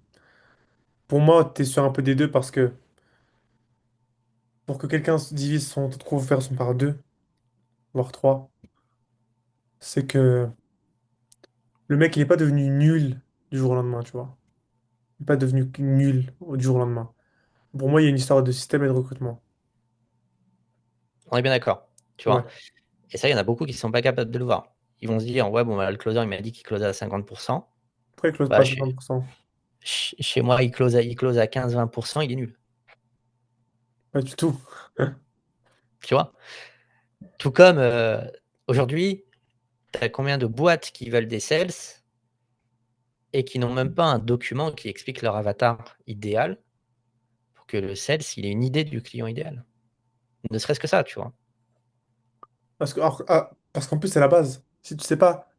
Pour moi, tu es sur un peu des deux parce que pour que quelqu'un se divise son taux de conversion par deux, voire trois, c'est que le mec, il n'est pas devenu nul du jour au lendemain, tu vois. Il n'est pas devenu nul du jour au lendemain. Pour moi, il y a une histoire de système et de recrutement. On est bien d'accord, tu Ouais. vois? Et ça, il y en a beaucoup qui sont pas capables de le voir. Ils vont se dire: «Ouais, bon, bah, le closer, il m'a dit qu'il closait à 50. Pourquoi il close Bah, pas à chez 50%? chez moi, il close à 15-20, il est nul». Pas du tout. Tu vois? Tout comme, aujourd'hui, tu as combien de boîtes qui veulent des sales et qui n'ont même pas un document qui explique leur avatar idéal pour que le sales, il ait une idée du client idéal. Ne serait-ce que ça, tu vois? Parce qu'en plus, c'est la base. Si tu sais pas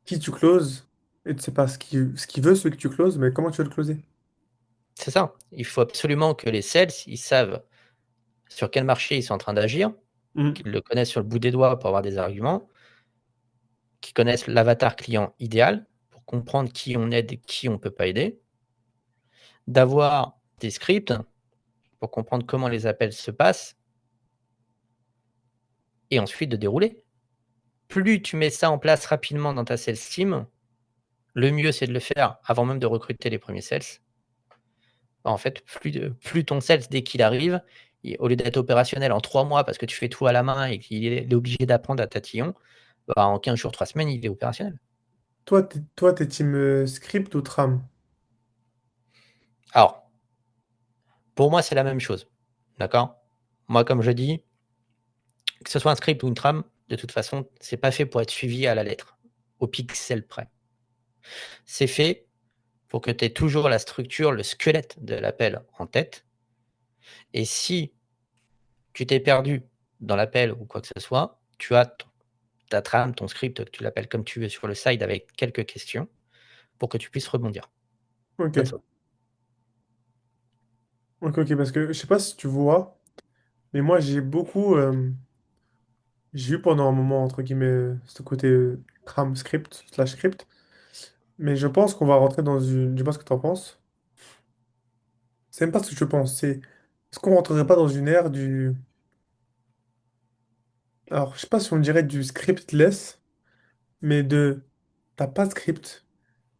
qui tu closes et tu sais pas ce qu'il veut, celui que tu closes, mais comment tu veux le closer? C'est ça. Il faut absolument que les sales, ils savent sur quel marché ils sont en train d'agir, Mm. qu'ils le connaissent sur le bout des doigts pour avoir des arguments, qu'ils connaissent l'avatar client idéal pour comprendre qui on aide et qui on peut pas aider, d'avoir des scripts pour comprendre comment les appels se passent et ensuite de dérouler. Plus tu mets ça en place rapidement dans ta sales team, le mieux c'est de le faire avant même de recruter les premiers sales. En fait, plus ton sales dès qu'il arrive, au lieu d'être opérationnel en 3 mois parce que tu fais tout à la main et qu'il est obligé d'apprendre à tatillon, bah, en 15 jours, 3 semaines, il est opérationnel. Toi, t'es team script ou tram? Alors, pour moi, c'est la même chose. D'accord? Moi, comme je dis, que ce soit un script ou une trame, de toute façon, c'est pas fait pour être suivi à la lettre, au pixel près. C'est fait pour que tu aies toujours la structure, le squelette de l'appel en tête. Et si tu t'es perdu dans l'appel ou quoi que ce soit, tu as ta trame, ton script, que tu l'appelles comme tu veux sur le side avec quelques questions pour que tu puisses rebondir. Ok. That's all. Ok, ok, parce que je sais pas si tu vois, mais moi j'ai eu pendant un moment, entre guillemets, ce côté tram script, slash script, mais je pense qu'on va rentrer dans une. Je sais pas ce que tu en penses. C'est même pas ce que je pense, c'est. Est-ce qu'on rentrerait pas dans une ère du. Alors, je sais pas si on dirait du scriptless, mais de. T'as pas de script,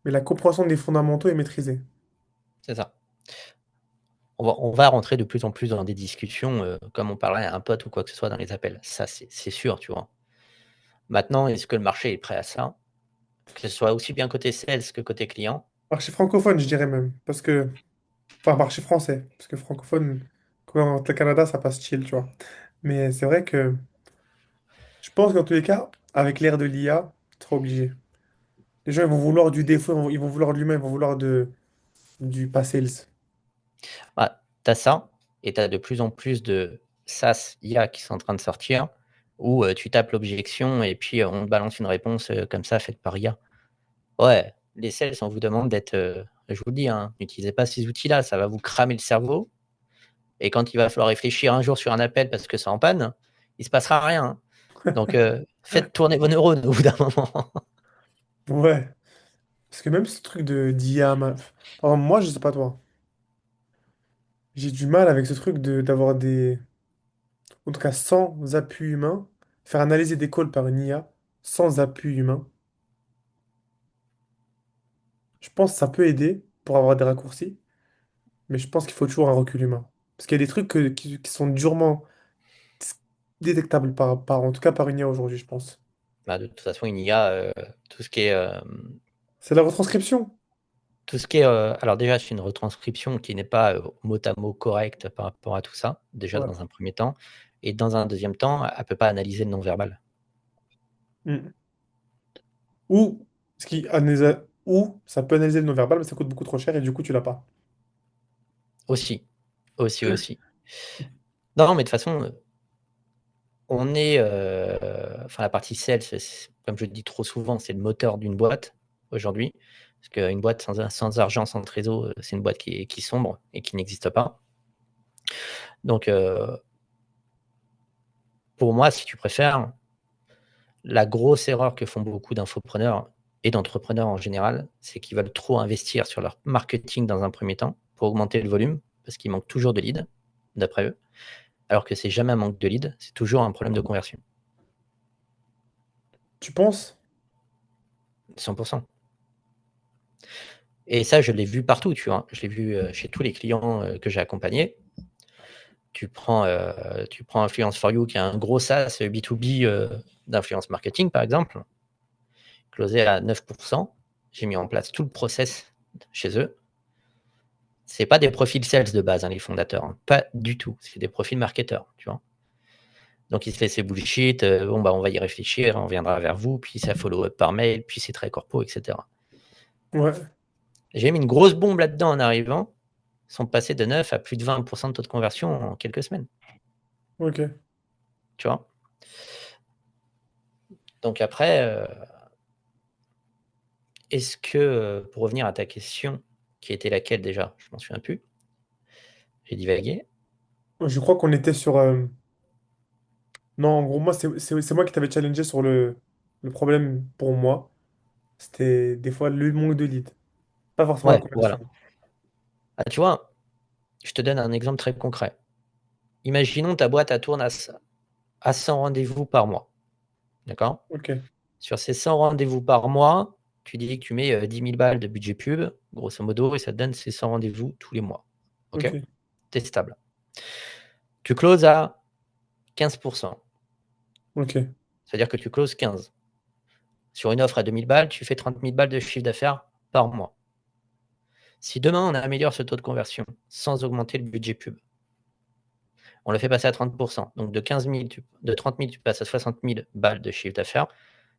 mais la compréhension des fondamentaux est maîtrisée. C'est ça. On va rentrer de plus en plus dans des discussions, comme on parlerait à un pote ou quoi que ce soit dans les appels. Ça, c'est sûr, tu vois? Maintenant, est-ce que le marché est prêt à ça? Que ce soit aussi bien côté sales que côté client? Marché francophone, je dirais même, parce que. Enfin, marché français, parce que francophone, quand le Canada, ça passe chill, tu vois. Mais c'est vrai que je pense qu'en tous les cas, avec l'ère de l'IA, tu seras obligé. Les gens, ils vont vouloir du défaut, ils vont vouloir de l'humain, ils vont vouloir du pas sales. Bah, tu as ça et tu as de plus en plus de SaaS IA qui sont en train de sortir où, tu tapes l'objection et puis, on te balance une réponse, comme ça faite par IA. Ouais, les sales, on vous demande d'être, je vous le dis, hein, n'utilisez pas ces outils-là, ça va vous cramer le cerveau et quand il va falloir réfléchir un jour sur un appel parce que c'est en panne, il se passera rien, hein. Donc, faites tourner vos neurones au bout d'un moment. Ouais. Parce que même ce truc de d'IA, par exemple, moi, je sais pas toi, j'ai du mal avec ce truc d'avoir des. En tout cas, sans appui humain, faire analyser des calls par une IA sans appui humain. Je pense que ça peut aider pour avoir des raccourcis, mais je pense qu'il faut toujours un recul humain. Parce qu'il y a des trucs qui sont durement détectables en tout cas par une IA aujourd'hui, je pense. Bah, de toute façon, une IA, tout ce qui est, C'est la retranscription. alors déjà, c'est une retranscription qui n'est pas, mot à mot correcte par rapport à tout ça, déjà Ouais. dans un premier temps et dans un deuxième temps, elle peut pas analyser le non verbal. Mm. Ou, ou ça peut analyser le non-verbal, mais ça coûte beaucoup trop cher et du coup, tu l'as pas. Aussi, aussi, aussi. Non, mais de toute façon, on est, enfin la partie sales, comme je le dis trop souvent, c'est le moteur d'une boîte aujourd'hui. Parce qu'une boîte sans argent, sans trésor, c'est une boîte qui sombre et qui n'existe pas. Donc, pour moi, si tu préfères, la grosse erreur que font beaucoup d'infopreneurs et d'entrepreneurs en général, c'est qu'ils veulent trop investir sur leur marketing dans un premier temps pour augmenter le volume, parce qu'il manque toujours de leads, d'après eux, alors que c'est jamais un manque de leads, c'est toujours un problème de conversion. Tu penses? 100%. Et ça, je l'ai vu partout, tu vois? Je l'ai vu, chez tous les clients, que j'ai accompagnés. tu prends Influence for You, qui est un gros SaaS B2B d'influence marketing, par exemple, closé à 9%. J'ai mis en place tout le process chez eux. C'est pas des profils sales de base, hein, les fondateurs, hein. Pas du tout. C'est des profils marketeurs, tu vois. Donc, il se fait ses bullshit. On va y réfléchir, on viendra vers vous. Puis, ça follow-up par mail. Puis, c'est très corpo, etc. Ouais, J'ai mis une grosse bombe là-dedans en arrivant. Ils sont passés de 9 à plus de 20% de taux de conversion en quelques semaines, ok. tu vois. Donc, après, est-ce que, pour revenir à ta question, qui était laquelle déjà? Je m'en souviens plus. J'ai divagué. Je crois qu'on était sur. Non, en gros, moi, c'est moi qui t'avais challengé sur le problème pour moi. C'était des fois le manque de lead, pas forcément la Ouais, voilà. conversion. Ah, tu vois, je te donne un exemple très concret. Imaginons ta boîte, elle tourne à 100 rendez-vous par mois. D'accord? Ok, Sur ces 100 rendez-vous par mois, tu dis que tu mets 10 000 balles de budget pub, grosso modo, et ça te donne ces 100 rendez-vous tous les mois. OK? ok, Testable. Tu closes à 15%. ok, C'est-à-dire que tu closes 15. Sur une offre à 2000 balles, tu fais 30 000 balles de chiffre d'affaires par mois. Si demain, on améliore ce taux de conversion sans augmenter le budget pub, on le fait passer à 30%. Donc de 15 000, de 30 000, tu passes à 60 000 balles de chiffre d'affaires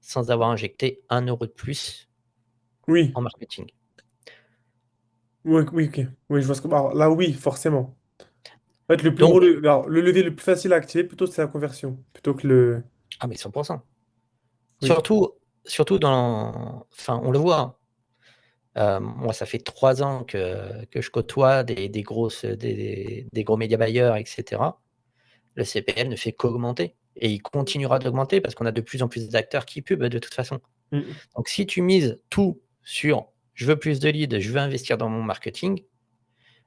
sans avoir injecté 1 euro de plus oui, en marketing. oui, oui, ok. Oui, je vois ce que. Alors, là, oui, forcément. En fait, le plus gros, Donc, alors, le levier le plus facile à activer, plutôt, c'est la conversion, plutôt que le. ah mais 100%. Oui. Surtout dans... Enfin, on le voit. Moi, ça fait 3 ans que je côtoie des gros média buyers, etc. Le CPM ne fait qu'augmenter. Et il continuera d'augmenter parce qu'on a de plus en plus d'acteurs qui pubent de toute façon. Mm. Donc, si tu mises tout sur je veux plus de leads, je veux investir dans mon marketing,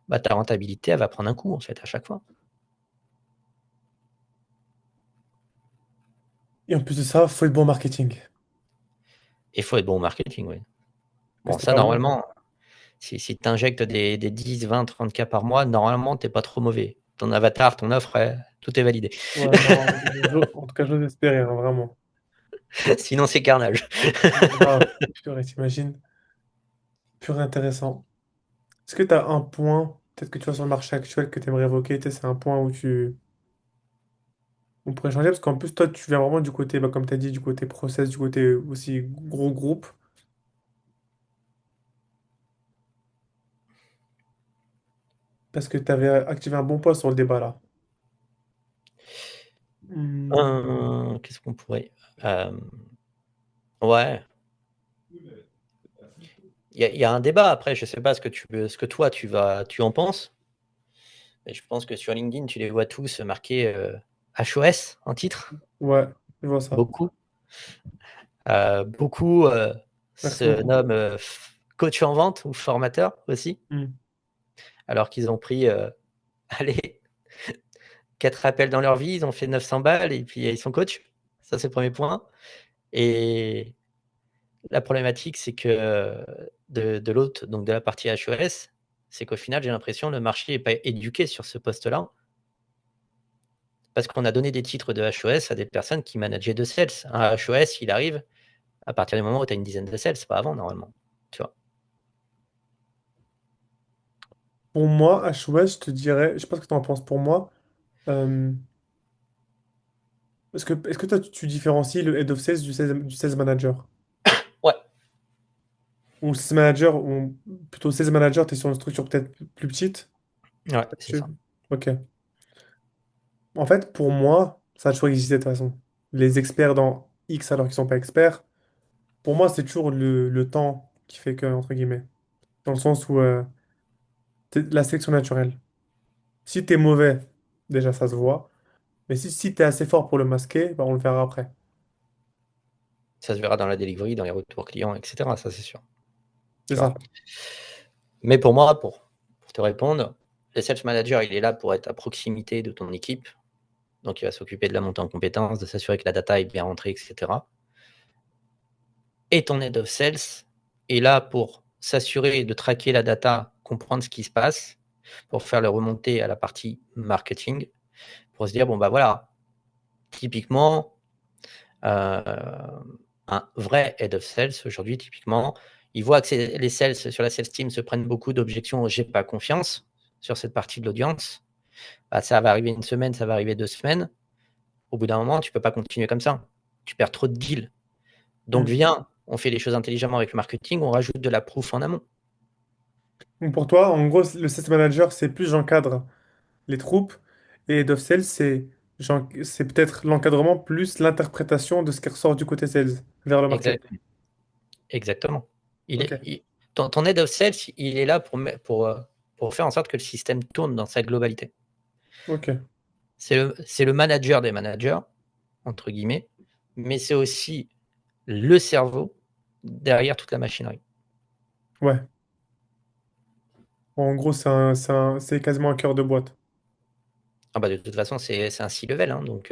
bah, ta rentabilité, elle va prendre un coup, en fait, à chaque fois. Et en plus de ça, il faut être bon en marketing. Et il faut être bon au marketing, oui. Que Bon, c'était ça, pas bon. normalement, si tu injectes des 10, 20, 30 cas par mois, normalement, tu n'es pas trop mauvais. Ton avatar, ton offre, tout est validé. Ouais, non, en tout cas, j'ose espérer, hein, vraiment. Sinon, c'est carnage. Grave. Purée, t'imagines? Purée intéressant. Est-ce que tu as un point, peut-être que tu vois sur le marché actuel, que tu aimerais évoquer? Tu sais, c'est un point où on pourrait changer, parce qu'en plus, toi, tu viens vraiment du côté, bah, comme tu as dit, du côté process, du côté aussi gros groupe, parce que tu avais activé un bon point sur le débat là. Hmm, Qu'est-ce qu'on pourrait. euh, ouais, il y a un débat après. Je sais pas ce que toi tu en penses. Mais je pense que sur LinkedIn, tu les vois tous marqués HOS en titre. ouais, je vois ça. Beaucoup. Beaucoup Merci se beaucoup. nomment coach en vente ou formateur aussi, Hmm. alors qu'ils ont pris allez, 4 appels dans leur vie, ils ont fait 900 balles et puis ils sont coach. Ça, c'est le premier point. Et la problématique, c'est que de l'autre, donc de la partie HOS, c'est qu'au final, j'ai l'impression que le marché n'est pas éduqué sur ce poste-là, parce qu'on a donné des titres de HOS à des personnes qui manageaient de sales. Un HOS, il arrive à partir du moment où tu as une dizaine de sales, pas avant, normalement. Tu vois. Pour moi, HOS, je te dirais, je sais pas ce que tu en penses pour moi. euh, est-ce que toi, tu différencies le head of sales du sales manager? Ouais, Ou sales manager, ou plutôt sales manager, tu es sur une structure peut-être plus petite? ouais, c'est Tu- ça. Ok. En fait, pour moi, ça a toujours existé de toute façon. Les experts dans X alors qu'ils sont pas experts, pour moi, c'est toujours le temps qui fait que, entre guillemets. Dans le sens où c'est la sélection naturelle. Si t'es mauvais, déjà ça se voit. Mais si t'es assez fort pour le masquer, bah, on le verra après. Ça se verra dans la delivery, dans les retours clients, etc. Ça, c'est sûr. C'est Tu vois. ça. Mais pour moi, pour te répondre, le sales manager, il est là pour être à proximité de ton équipe. Donc, il va s'occuper de la montée en compétences, de s'assurer que la data est bien rentrée, etc. Et ton head of sales est là pour s'assurer de traquer la data, comprendre ce qui se passe, pour faire le remonter à la partie marketing pour se dire, bon, bah voilà, typiquement, euh, un vrai head of sales aujourd'hui, typiquement, il voit que les sales sur la sales team se prennent beaucoup d'objections, j'ai pas confiance sur cette partie de l'audience. Bah, ça va arriver une semaine, ça va arriver 2 semaines. Au bout d'un moment, tu peux pas continuer comme ça. Tu perds trop de deals. Donc, Hmm. viens, on fait les choses intelligemment avec le marketing, on rajoute de la proof en amont. Donc pour toi, en gros, le sales manager, c'est plus j'encadre les troupes et head of sales, c'est peut-être l'encadrement plus l'interprétation de ce qui ressort du côté sales vers le market. Exact, exactement. Il Ok, est, il- ton head of sales, il est là pour faire en sorte que le système tourne dans sa globalité. ok, C'est le manager des managers, entre guillemets, mais c'est aussi le cerveau derrière toute la machinerie. ouais. En gros, c'est quasiment un cœur de boîte. Ah bah, de toute façon, c'est un C-level, hein, donc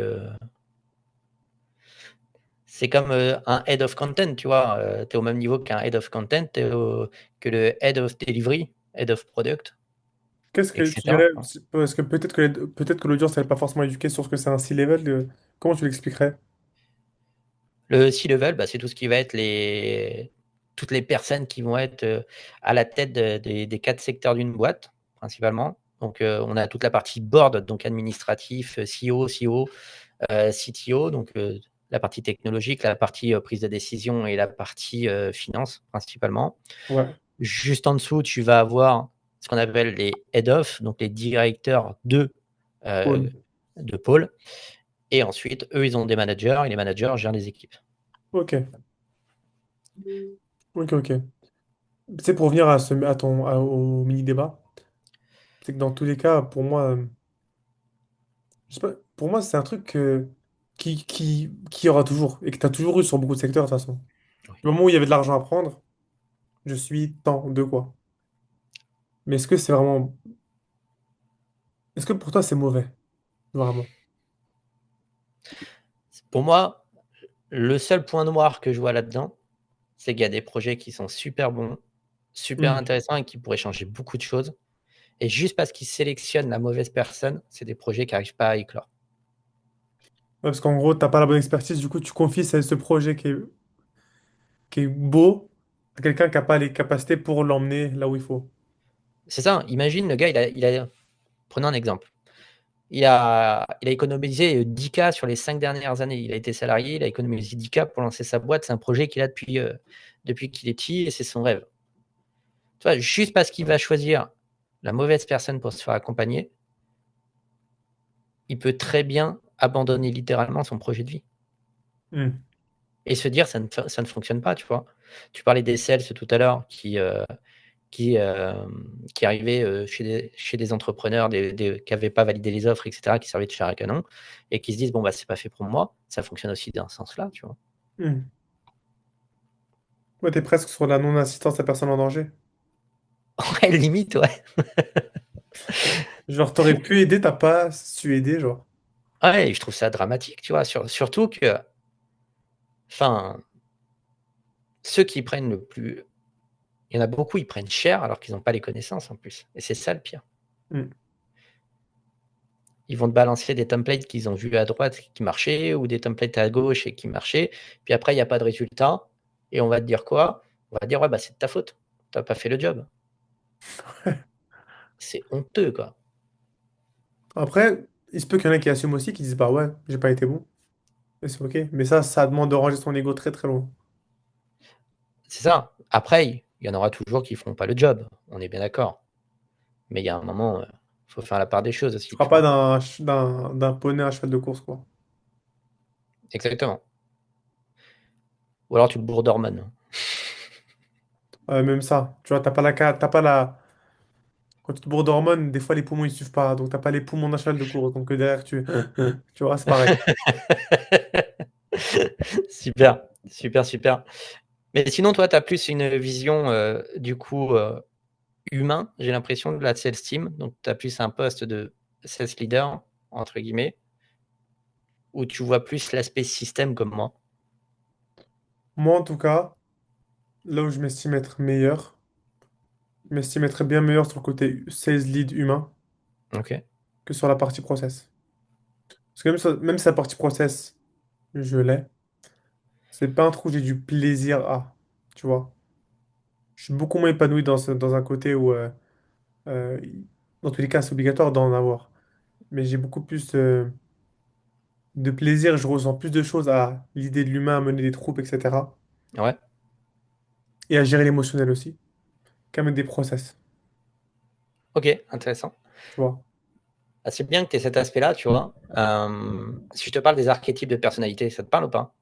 c'est comme un head of content, tu vois. Tu es au même niveau qu'un head of content, que le head of delivery, head of product, Qu'est-ce que tu etc. dirais, parce que peut-être que l'audience n'est pas forcément éduquée sur ce que c'est un C-level, comment tu l'expliquerais? Le C-level, bah, c'est tout ce qui va être toutes les personnes qui vont être à la tête des 4 secteurs d'une boîte, principalement. Donc, on a toute la partie board, donc administratif, CEO, CEO, CTO, donc la partie technologique, la partie prise de décision et la partie finance, principalement. Ouais, Juste en dessous, tu vas avoir ce qu'on appelle les head of, donc les directeurs euh, cool. de pôle. Et ensuite, eux, ils ont des managers et les managers gèrent les équipes. Ok, ok, ok. C'est pour revenir au mini-débat. C'est que dans tous les cas, pour moi, je sais pas, pour moi, c'est un truc qui y aura toujours et que tu as toujours eu sur beaucoup de secteurs de toute façon. Oui. Le moment où il y avait de l'argent à prendre, je suis tant de quoi. Mais est-ce que c'est vraiment. Est-ce que pour toi, c'est mauvais? Vraiment. Pour moi, le seul point noir que je vois là-dedans, c'est qu'il y a des projets qui sont super bons, super Hmm. intéressants et qui pourraient changer beaucoup de choses. Et juste parce qu'ils sélectionnent la mauvaise personne, c'est des projets qui n'arrivent pas à éclore. Ouais, parce qu'en gros, t'as pas la bonne expertise, du coup, tu confies ce projet qui est beau à quelqu'un qui n'a pas les capacités pour l'emmener là où il faut. C'est ça, imagine le gars, prenons un exemple. Il a économisé 10K sur les 5 dernières années. Il a été salarié, il a économisé 10K pour lancer sa boîte. C'est un projet qu'il a depuis qu'il est petit et c'est son rêve. Tu vois, juste parce qu'il va choisir la mauvaise personne pour se faire accompagner, il peut très bien abandonner littéralement son projet de vie Hmm. et se dire ça ne fonctionne pas, tu vois. Tu parlais des sales tout à l'heure qui, euh, qui arrivaient chez des entrepreneurs qui n'avaient pas validé les offres, etc., qui servaient de chair à canon et qui se disent bon, bah, c'est pas fait pour moi. Ça fonctionne aussi dans ce sens-là, tu vois. Hmm. Ouais, t'es presque sur la non-assistance à personne en danger. Ouais, limite, ouais. Genre, t'aurais pu aider, t'as pas su aider, genre. Ouais, et je trouve ça dramatique, tu vois. Surtout que, enfin, ceux qui prennent le plus. Il y en a beaucoup, ils prennent cher alors qu'ils n'ont pas les connaissances en plus. Et c'est ça le pire. Hmm. Ils vont te balancer des templates qu'ils ont vus à droite qui marchaient ou des templates à gauche et qui marchaient. Puis après, il n'y a pas de résultat. Et on va te dire quoi? On va te dire, ouais, bah, c'est de ta faute. Tu n'as pas fait le job. C'est honteux, quoi. Après, il se peut qu'il y en ait qui assument aussi, qui disent, bah ouais, j'ai pas été bon. Et c'est ok. Mais ça demande de ranger son ego très très loin. C'est ça. Après, il y en aura toujours qui ne feront pas le job. On est bien d'accord. Mais il y a un moment, il faut faire la part des choses Tu aussi, feras tu pas vois. d'un poney un cheval de course, quoi. Exactement. Ou alors tu le bourres d'hormones. Même ça, tu vois, t'as pas la. Quand tu te bourres d'hormones, des fois les poumons ils suivent pas, donc t'as pas les poumons d'un cheval de course, donc derrière tu vois, c'est pareil. Super, super, super. Mais sinon, toi, tu as plus une vision, du coup, humain, j'ai l'impression, de la sales team. Donc, tu as plus un poste de sales leader, entre guillemets, où tu vois plus l'aspect système comme moi. Moi en tout cas, là où je m'estime être meilleur, je m'estime être bien meilleur sur le côté sales lead humain Ok. que sur la partie process. Parce que même sa partie process, je l'ai. C'est pas un truc où j'ai du plaisir à, tu vois. Je suis beaucoup moins épanoui dans un côté où, euh, dans tous les cas, c'est obligatoire d'en avoir. Mais j'ai beaucoup plus de plaisir, je ressens plus de choses à l'idée de l'humain à mener des troupes, etc. Ouais, Et à gérer l'émotionnel aussi, qu'à mettre des process, OK, intéressant. tu vois. Ah, c'est bien que tu aies cet aspect-là, tu vois? Si je te parle des archétypes de personnalité, ça te parle ou pas?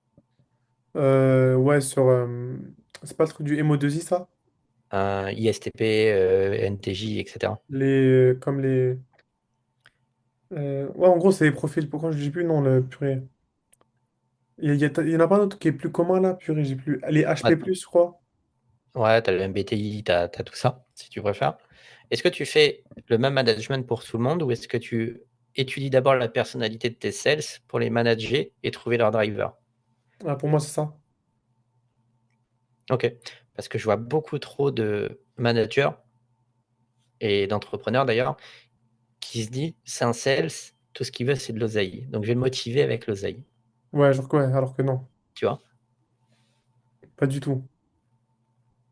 Ouais, c'est pas le truc du MO2I, ça? ISTP, NTJ, et cetera. Comme les... Ouais, en gros, c'est les profils. Pourquoi je dis plus non, le purée? Il y en a pas d'autre qui est plus commun, là, purée, j'ai plus... Les Ouais, HP+, je crois. ouais, tu as le MBTI, tu as tout ça, si tu préfères. Est-ce que tu fais le même management pour tout le monde ou est-ce que tu étudies d'abord la personnalité de tes sales pour les manager et trouver leur driver? Ah, pour moi, c'est ça. OK. Parce que je vois beaucoup trop de managers et d'entrepreneurs d'ailleurs qui se dit: «C'est un sales, tout ce qu'il veut, c'est de l'oseille, donc je vais le motiver avec l'oseille». Ouais, genre quoi, alors que non, Tu vois? pas du tout.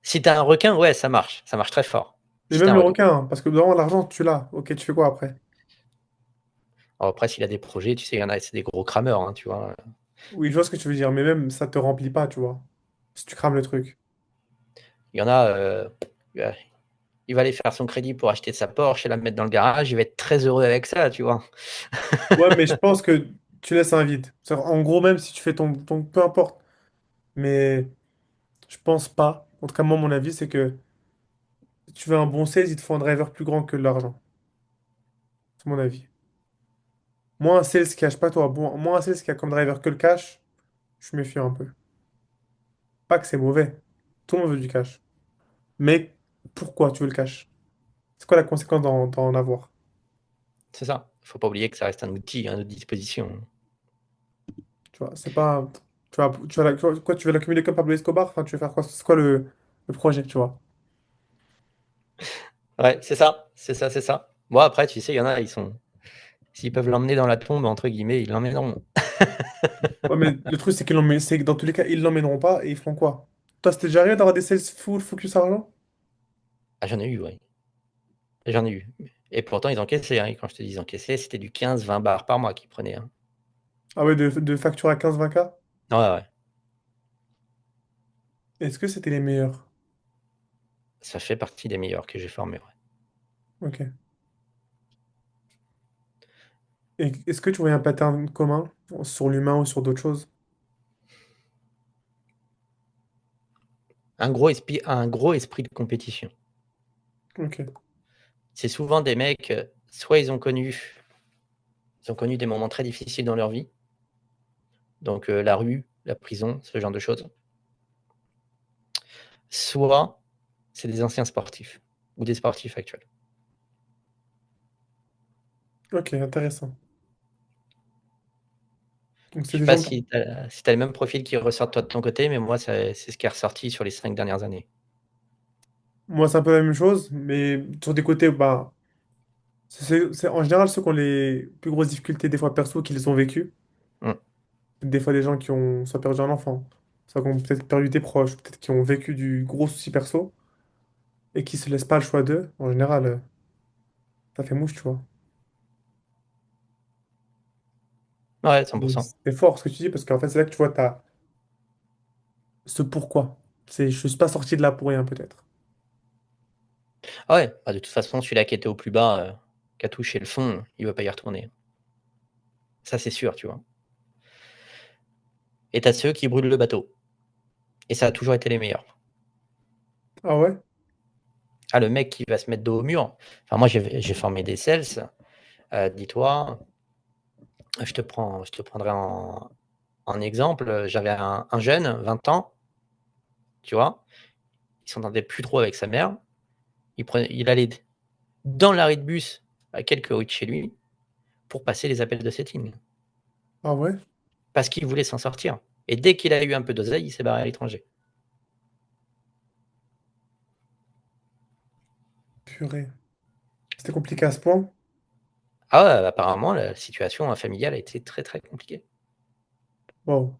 Si tu as un requin, ouais, ça marche très fort. Mais Si tu même as un le requin. requin, hein, parce que vraiment, l'argent, tu l'as. Ok, tu fais quoi après? Alors après, s'il a des projets, tu sais, il y en a, c'est des gros crameurs, hein, tu vois? Oui, je vois ce que tu veux dire, mais même ça te remplit pas, tu vois. Si tu crames le truc. Il y en a, heu, il va aller faire son crédit pour acheter sa Porsche et la mettre dans le garage, il va être très heureux avec ça, tu vois? Ouais, mais je pense que tu laisses un vide. En gros, même si tu fais peu importe. Mais je pense pas. En tout cas, moi, mon avis, c'est que si tu veux un bon sales, il te faut un driver plus grand que l'argent. C'est mon avis. Moi, un sales qui cache pas toi, bon, moi, un sales qui a comme driver que le cash, je me méfie un peu. Pas que c'est mauvais. Tout le monde veut du cash. Mais pourquoi tu veux le cash? C'est quoi la conséquence d'en avoir? C'est ça. Faut pas oublier que ça reste un outil à notre disposition. Tu vois, c'est pas. Quoi, tu veux l'accumuler comme Pablo Escobar? Enfin, tu veux faire quoi? C'est quoi le projet, tu vois? Ouais, c'est ça, c'est ça, c'est ça. Bon après, tu sais, il y en a, ils sont s'ils peuvent l'emmener dans la «tombe» entre guillemets, ils l'emmèneront. Ouais, mais le truc, c'est que dans tous les cas, ils l'emmèneront pas et ils feront quoi? Toi, c'était déjà arrivé d'avoir des sales full focus argent? Ah j'en ai eu, ouais, j'en ai eu et pourtant ils encaissaient, hein, et quand je te dis ils encaissaient, c'était du 15-20 par mois qu'ils prenaient, hein. Ah ouais, de facture à 15-20K? Ouais, ouais, Est-ce que c'était les meilleurs? ça fait partie des meilleurs que j'ai formés, ouais. Ok. Et est-ce que tu voyais un pattern commun sur l'humain ou sur d'autres choses? Un gros esprit de compétition. Ok. C'est souvent des mecs, soit ils ont connu des moments très difficiles dans leur vie, donc la rue, la prison, ce genre de choses. Soit c'est des anciens sportifs ou des sportifs actuels. Ok, intéressant. Donc Je c'est sais des pas gens qui... si tu as les mêmes profils qui ressortent toi de ton côté, mais moi c'est ce qui est ressorti sur les 5 dernières années. Moi, c'est un peu la même chose, mais sur des côtés, bah, c'est en général ceux qui ont les plus grosses difficultés, des fois perso, qui les ont vécues. Mmh. Des fois, des gens qui ont soit perdu un enfant, soit qui ont peut-être perdu des proches, peut-être qui ont vécu du gros souci perso et qui se laissent pas le choix d'eux. En général, ça fait mouche, tu vois. Ouais, Mais 100. c'est fort ce que tu dis, parce qu'en fait, c'est là que tu vois, t'as ce pourquoi. Je suis pas sorti de là pour rien, peut-être. Ah ouais, bah, de toute façon celui-là qui était au plus bas, qui a touché le fond, il va pas y retourner. Ça c'est sûr, tu vois? Et tu as ceux qui brûlent le bateau et ça a toujours été les meilleurs. Ah ouais? Ah le mec qui va se mettre dos au mur, enfin moi j'ai formé des sales, dis-toi, je te prendrai en exemple, j'avais un jeune, 20 ans, tu vois? Il s'entendait plus trop avec sa mère. Il allait dans l'arrêt de bus à quelques rues de chez lui pour passer les appels de setting. Ah ouais? Parce qu'il voulait s'en sortir et dès qu'il a eu un peu d'oseille, il s'est barré à l'étranger. Purée. C'était compliqué à ce point? Ah ouais, apparemment, la situation, familiale a été très, très compliquée. Wow.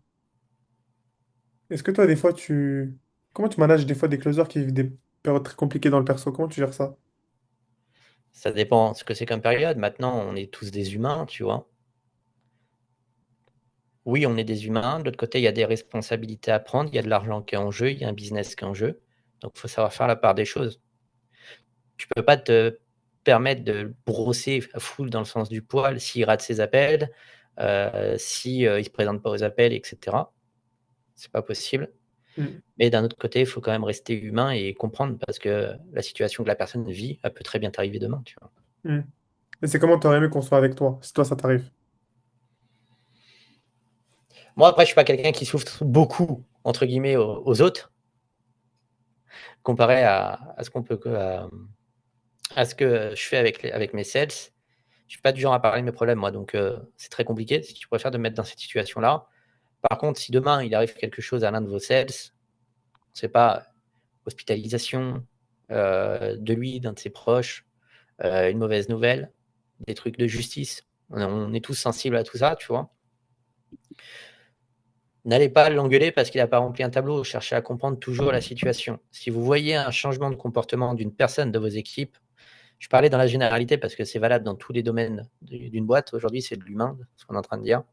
Est-ce que toi, des fois, comment tu manages des fois des closers qui vivent des périodes très compliquées dans le perso? Comment tu gères ça? Ça dépend ce que c'est comme période. Maintenant, on est tous des humains, tu vois? Oui, on est des humains. De l'autre côté, il y a des responsabilités à prendre, il y a de l'argent qui est en jeu, il y a un business qui est en jeu. Donc il faut savoir faire la part des choses. Tu peux pas te permettre de brosser à full dans le sens du poil s'il rate ses appels, si, il se présente pas aux appels et cetera. C'est pas possible. Hmm, Mais d'un autre côté, il faut quand même rester humain et comprendre parce que la situation que la personne vit, elle peut très bien t'arriver demain, tu vois? hmm. Et c'est comment t'aurais aimé qu'on soit avec toi, si toi ça t'arrive? Moi, après, je suis pas quelqu'un qui souffre «beaucoup» entre guillemets aux autres, comparé à ce qu'on peut que à ce que je fais avec mes sales. Je suis pas du genre à parler de mes problèmes moi, donc c'est très compliqué si tu préfères de me mettre dans cette situation-là. Par contre, si demain il arrive quelque chose à l'un de vos sales, je sais pas, hospitalisation, de lui, d'un de ses proches, une mauvaise nouvelle, des trucs de justice, on est tous sensibles à tout ça, tu vois? N'allez pas l'engueuler parce qu'il a pas rempli un tableau, cherchez à comprendre toujours la situation. Si vous voyez un changement de comportement d'une personne de vos équipes, je parlais dans la généralité parce que c'est valable dans tous les domaines d'une boîte. Aujourd'hui, c'est de l'humain, ce qu'on est en train de dire.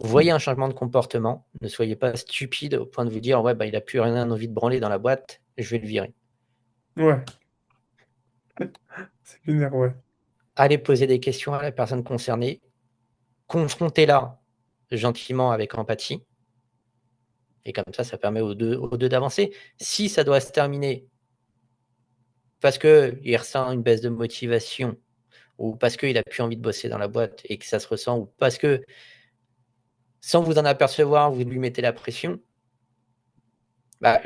Vous voyez un changement de comportement, ne soyez pas stupide au point de vous dire: «Ouais, bah, il a plus rien envie de branler dans la boîte, je vais le virer». Ouais, c'est lunaire, ouais. Allez poser des questions à la personne concernée, confrontez-la gentiment avec empathie et comme ça permet aux deux d'avancer. Si ça doit se terminer parce qu'il ressent une baisse de motivation ou parce qu'il a plus envie de bosser dans la boîte et que ça se ressent ou parce que, sans vous en apercevoir, vous lui mettez la pression, bah,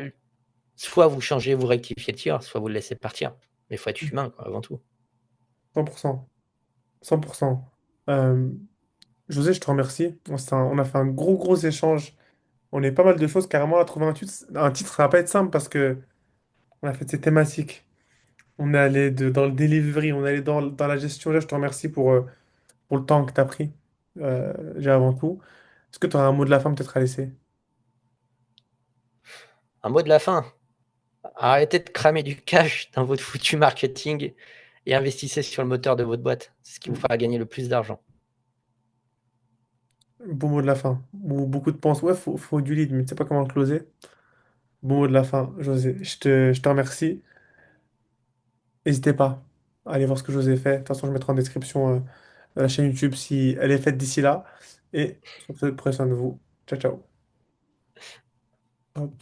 soit vous changez, vous rectifiez le tir, soit vous le laissez partir. Mais il faut être humain, quoi, avant tout. 100%. 100%. Euh, José, je te remercie. On a fait un gros échange. On a eu pas mal de choses. Carrément, à trouver un titre, ça va pas être simple parce que on a fait ces thématiques. On est allé dans le delivery, on est allé dans la gestion. Là, je te remercie pour le temps que tu as pris. J'ai avant tout. Est-ce que tu auras un mot de la fin peut-être à laisser? Un mot de la fin, arrêtez de cramer du cash dans votre foutu marketing et investissez sur le moteur de votre boîte. C'est ce qui vous fera gagner le plus d'argent. Beau mot de la fin. Ou beaucoup de penses. Ouais, faut du lead, mais tu sais pas comment le closer. Beau mot de la fin, José. Je te remercie. N'hésitez pas à aller voir ce que José fait. De toute façon, je mettrai en description la chaîne YouTube si elle est faite d'ici là. Et sur ce, prenez soin de vous. Ciao, ciao. Hop.